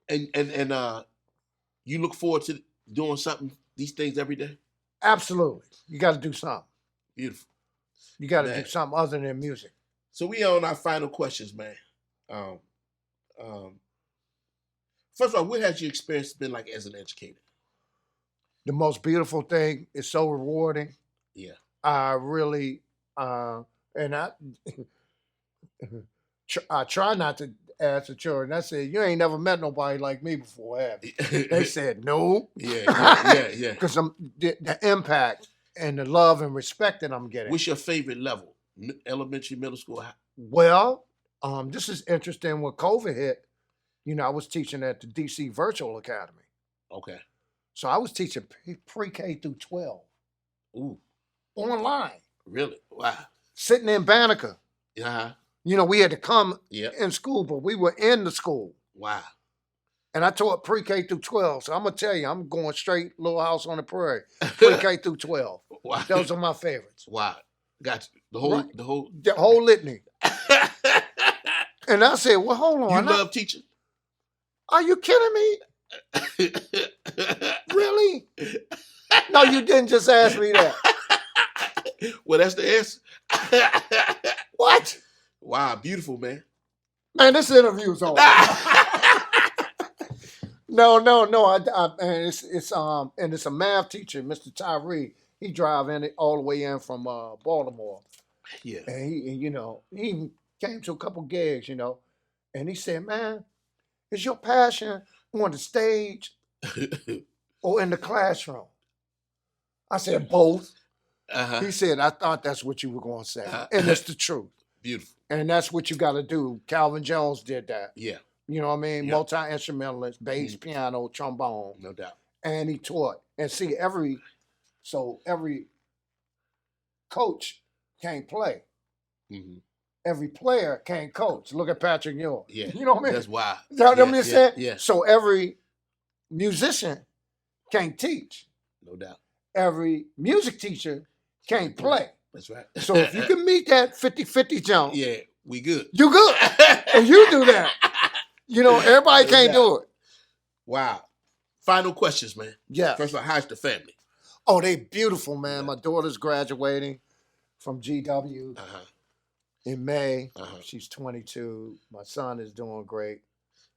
And you look forward to doing these things every day? Absolutely. You got to do something. Beautiful. You got to do something other than music. So we on our final questions, man. First of all, what has your experience been like as an educator? The most beautiful thing is so rewarding. Yeah. I really, I try not to ask the children. I said, "You ain't never met nobody like me before, have you?" They said, "No." Yeah. Because the impact and the love and respect that I'm getting. What's your favorite level? Elementary, middle school? Well, this is interesting. When COVID hit, I was teaching at the DC Virtual Academy. Okay. So I was teaching pre-K through 12. Ooh. Online. Really? Wow. Sitting in Banneker. Uh-huh. We had to come in school, but we were in the school. Wow. And I taught pre-K through 12. So I'm going to tell you, I'm going straight Little House on the Prairie. Pre-K through 12. Wow. Those are my favorites. Wow. Got you. The whole litany. And I said, well, hold on. You love teaching? Are you kidding me? Really? No, you didn't just ask me that. Well, that's the answer. What? Wow, beautiful, man. Man, this interview's over. No. And it's a math teacher, Mr. Tyree. He drive in all the way in from Baltimore. Yeah. And he came to a couple gigs, and he said, "Man, is your passion on the stage or in the classroom?" I said, "Both." Uh-huh. He said, "I thought that's what you were going to say." And it's the truth. Beautiful. And that's what you got to do. Calvin Jones did that. Yeah. You know what I mean? Yeah. Multi-instrumentalist, bass, piano, trombone. No doubt. And he taught. And see, every coach can't play. Mm-hmm. Every player can't coach. Look at Patrick Ewing. Yeah. You know what I mean? That's wild. You know what I'm saying? Yeah. So every musician can't teach. No doubt. Every music teacher can't play. That's right. So if you can meet that 50-50 jump, yeah, we good. You good. And you do that. Everybody can't do it. Wow. Final questions, man. Yeah. First of all, how's the family? Oh, they beautiful, man. My daughter's graduating from GW in May. She's 22. My son is doing great.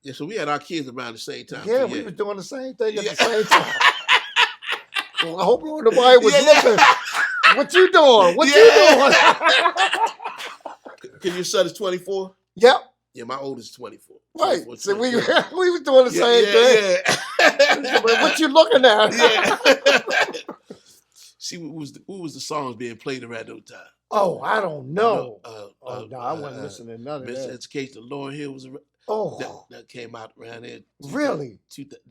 Yeah, so we had our kids around the same time. Yeah, we were doing the same thing at the same time. Well, I hope nobody was looking. What you doing? What you doing? Cause your son is 24. Yep. Yeah, my oldest 24. Right. 24, So we 24. we was doing the same thing. Yeah. What you looking at? Yeah. See, what was the songs being played around those time? Oh, I don't know. No, I wasn't uh, listening to none of Mr. that. Education, Lauryn Hill was that came out around there. Really?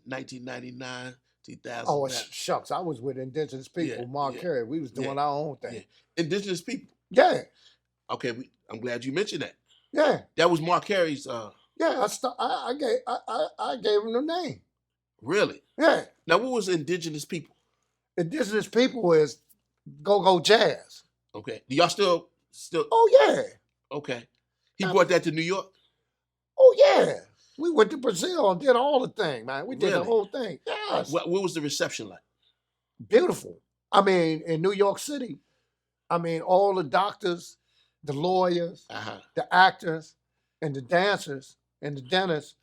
1999, 2000. Oh, shucks. I was with indigenous people, Mark Carey. We was doing our own thing. Yeah. Indigenous people. Yeah. Okay, I'm glad you mentioned that. Yeah. That was Mark Carey's. Yeah, I gave him the name. Really? Yeah. Now, what was indigenous people? Indigenous people is go-go jazz. Okay. Do y'all still? Oh, yeah. Okay. He brought that to New York? Oh, yeah. We went to Brazil and did all the thing, man. We did the Really? whole thing. Yes. What was the reception like? Beautiful. I mean, in New York City, all the doctors, the lawyers, the actors, and the dancers, and the dentists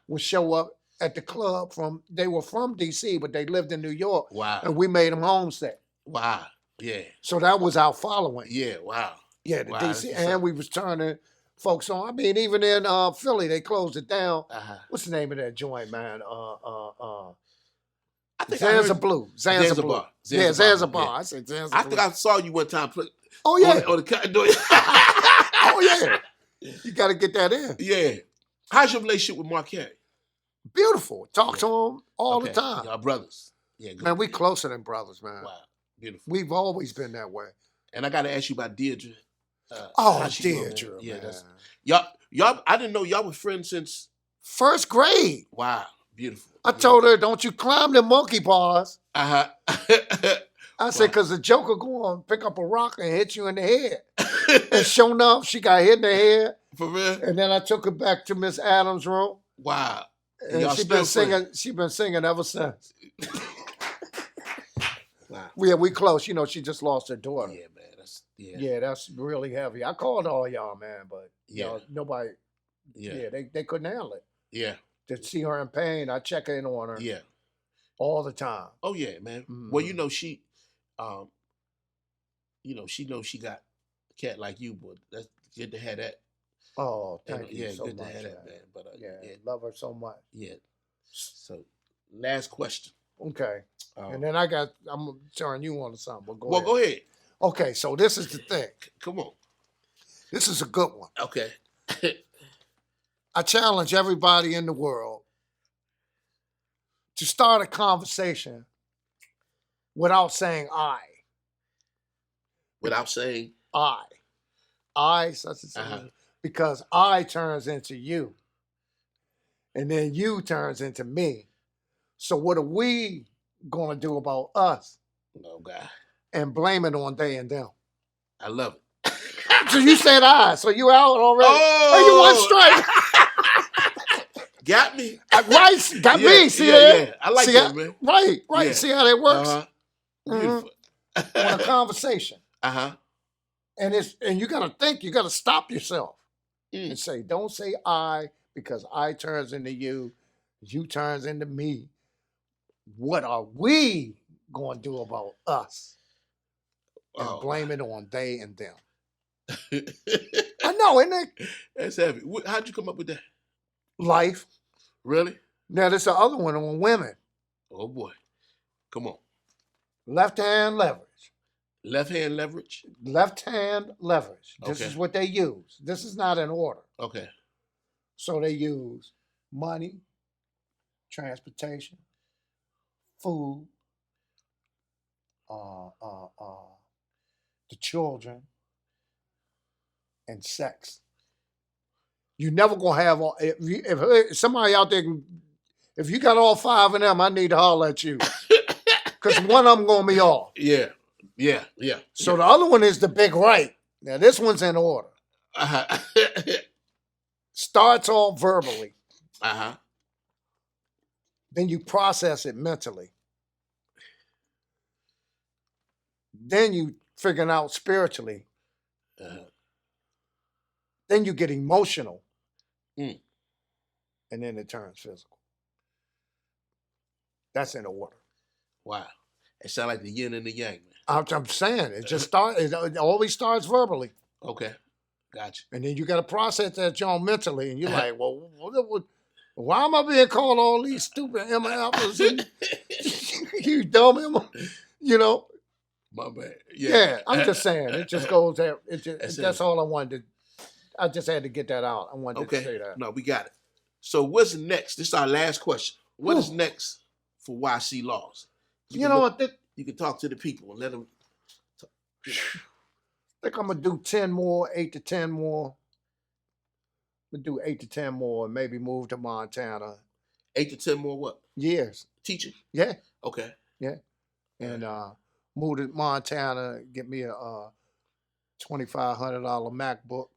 would show up at the club they were from D.C., but they lived in New York. Wow. And we made them homesick. Wow. Yeah. So that was our following. Yeah, wow. Yeah, the Wow, D.C. And we was turning folks on. I mean, even in Philly, they closed it down. What's the name of that joint, man? I think Zanzibar. Zanzibar. Yeah, Zanzibar. Yeah. I said Zanzibar. I think I saw you one time play. Oh, yeah. On the cotton door. Oh, yeah. You got to get that in. Yeah. How's your relationship with Mark Carey? Beautiful. Talk to him all the time. Y'all brothers. Yeah, good. Man, we closer than brothers, man. Wow. Beautiful. We've always been that way. And I got to ask you about Deirdre. Deirdre. Yeah, Man. y'all. I didn't know y'all were friends since first grade. Wow, beautiful. I told her, "Don't you climb the monkey bars." I said, "Cause the Joker go on pick up a rock and hit you in the head." And sure enough, she got hit in the head. For real. And then I took her back to Miss Adams' room. Wow. And she been singing. She been singing ever since. Wow. Yeah, we close. You know, she just lost her daughter. Yeah, man. That's really heavy. I called all y'all, man, but nobody. Yeah, they couldn't handle it. Yeah. To see her in pain, I check in on her. Yeah. All the time. Oh yeah, man. Mm-hmm. Well, she knows she got a cat like you, but that's good to have that. Oh, thank you so good much. To have that, man. But love her so much. Yeah. So, last question. Okay. And then I'm gonna turn you on to something. But go ahead. Okay, so this is the thing. Come on. This is a good one. Okay. I challenge everybody in the world to start a conversation without saying I. Without saying I. I, such and such. Because I turns into you. And then you turns into me. So what are we going to do about us? Oh, God. And blame it on they and them. I love it. So you said I. So you out already. Oh, you one strike. Got me. Right. Got me. See that? Yeah. I like that, man. Right. Yeah. See how that works? Beautiful. On a conversation. And you gotta think, you gotta stop yourself and say, don't say I, because I turns into you turns into me. What are we gonna do about us? And blame it on they and them. I know, isn't it? That's heavy. How'd you come up with that? Life. Really? Now there's the other one on women. Oh boy. Come on. Left hand leverage. Left hand leverage? Left hand leverage. This is what they use. This is not in order. Okay. So they use money, transportation, food, the children, and sex. You never gonna have all. If somebody out there, if you got all five of them, I need to holler at you, because one of them gonna be off. Yeah. So the other one is the big right. Now this one's in order. Starts off verbally. Then you process it mentally. Then you figure it out spiritually. Then you get emotional. And then it turns physical. That's in order. Wow. It sounds like the yin and the yang, man. I'm saying, it always starts verbally. Okay. Gotcha. And then you got to process that John mentally, and you're like, well, why am I being called all these stupid Emma apples? And you dumb Emma, you know? My bad. Yeah, I'm just saying. It just goes there. That's all I wanted to. I just had to get that out. I wanted to say that. No, we got it. So what's next? This is our last question. What is next for YC Laws? You know what? You can talk to the people and let them. I think I'm gonna do 10 more, 8 to 10 more. I'm gonna do 8 to 10 more, and maybe move to Montana. 8 to 10 more what? Years. Teaching? Yeah. Okay. Yeah. And move to Montana, get me a $2,500 MacBook.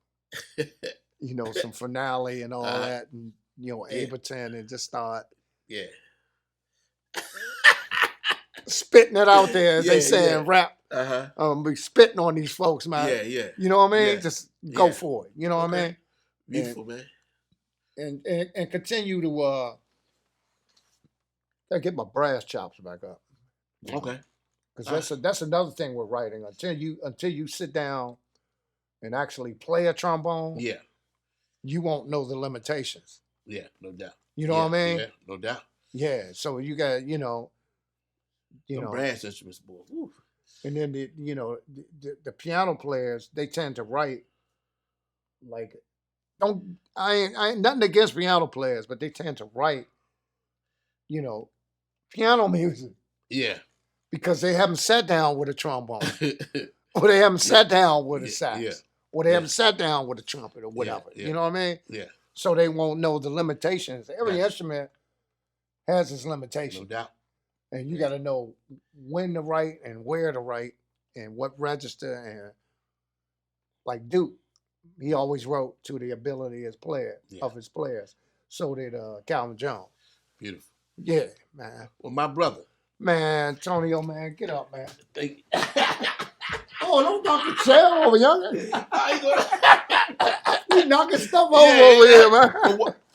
You know, some Finale and all that, and Ableton, and just start. Yeah. Spitting it out there, as they say in rap. Be spitting on these folks, man. Yeah. You know what I mean? Just go for it. You know what I mean? Beautiful, man. And continue to get my brass chops back up. Okay. Because that's another thing with writing. Until you sit down and actually play a trombone, you won't know the limitations. Yeah, no doubt. You know what I mean? Yeah, no doubt. Yeah. So you got, brass instruments, boy. Woo. And then the piano players, they tend to write like, I ain't nothing against piano players, but they tend to write, piano music. Yeah. Because they haven't sat down with a trombone. Or they haven't sat down with a sax. Or they haven't sat down with a trumpet or whatever. You know what I mean? Yeah. So they won't know the limitations. Every instrument has its limitations. No doubt. And you got to know when to write and where to write and what register. And like Duke, he always wrote to the ability of his players. So did Calvin Jones. Beautiful. Yeah, man. Well, my brother. Man, Antonio, man, get up, man. Thank you. Oh, don't knock the chair over, young. You knocking stuff over here, man.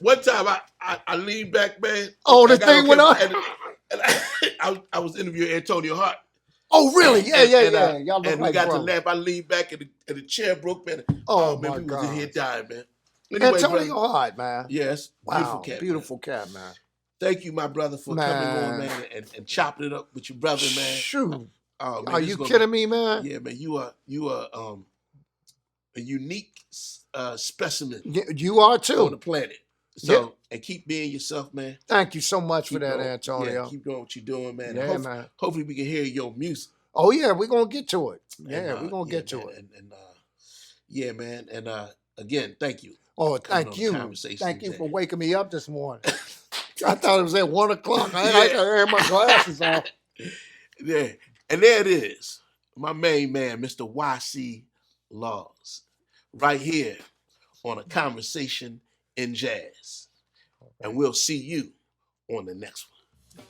One time I leaned back, man. Oh, the thing went on? And I was interviewing Antonio Hart. Oh, really? Yeah. Y'all look and like we got to laugh. I leaned back and the chair broke, man. Oh, man, my we God. was in here dying, man. Anyway, Antonio Hart, man. Yes. Wow, Beautiful cat, man. Thank you, my brother, for coming on, man, and chopping it up with your brother, man. Shoot. Man, are you kidding me, man? Yeah, man. You are a unique specimen. You are too on the planet. So and keep being yourself, man. Thank you so much for that, Antonio. Yeah, keep doing what you're doing, man. Yeah, man. Hopefully we can hear your music. Oh yeah, we're gonna get to it. Yeah, we're gonna get to it. And yeah, man. And again, thank you. Oh, thank you. Thank you for waking me up this morning. I thought it was at 1 o'clock. I had my glasses on. Yeah. And there it is. My main man, Mr. YC Laws. Right here on A Conversation in Jazz. And we'll see you on the next one.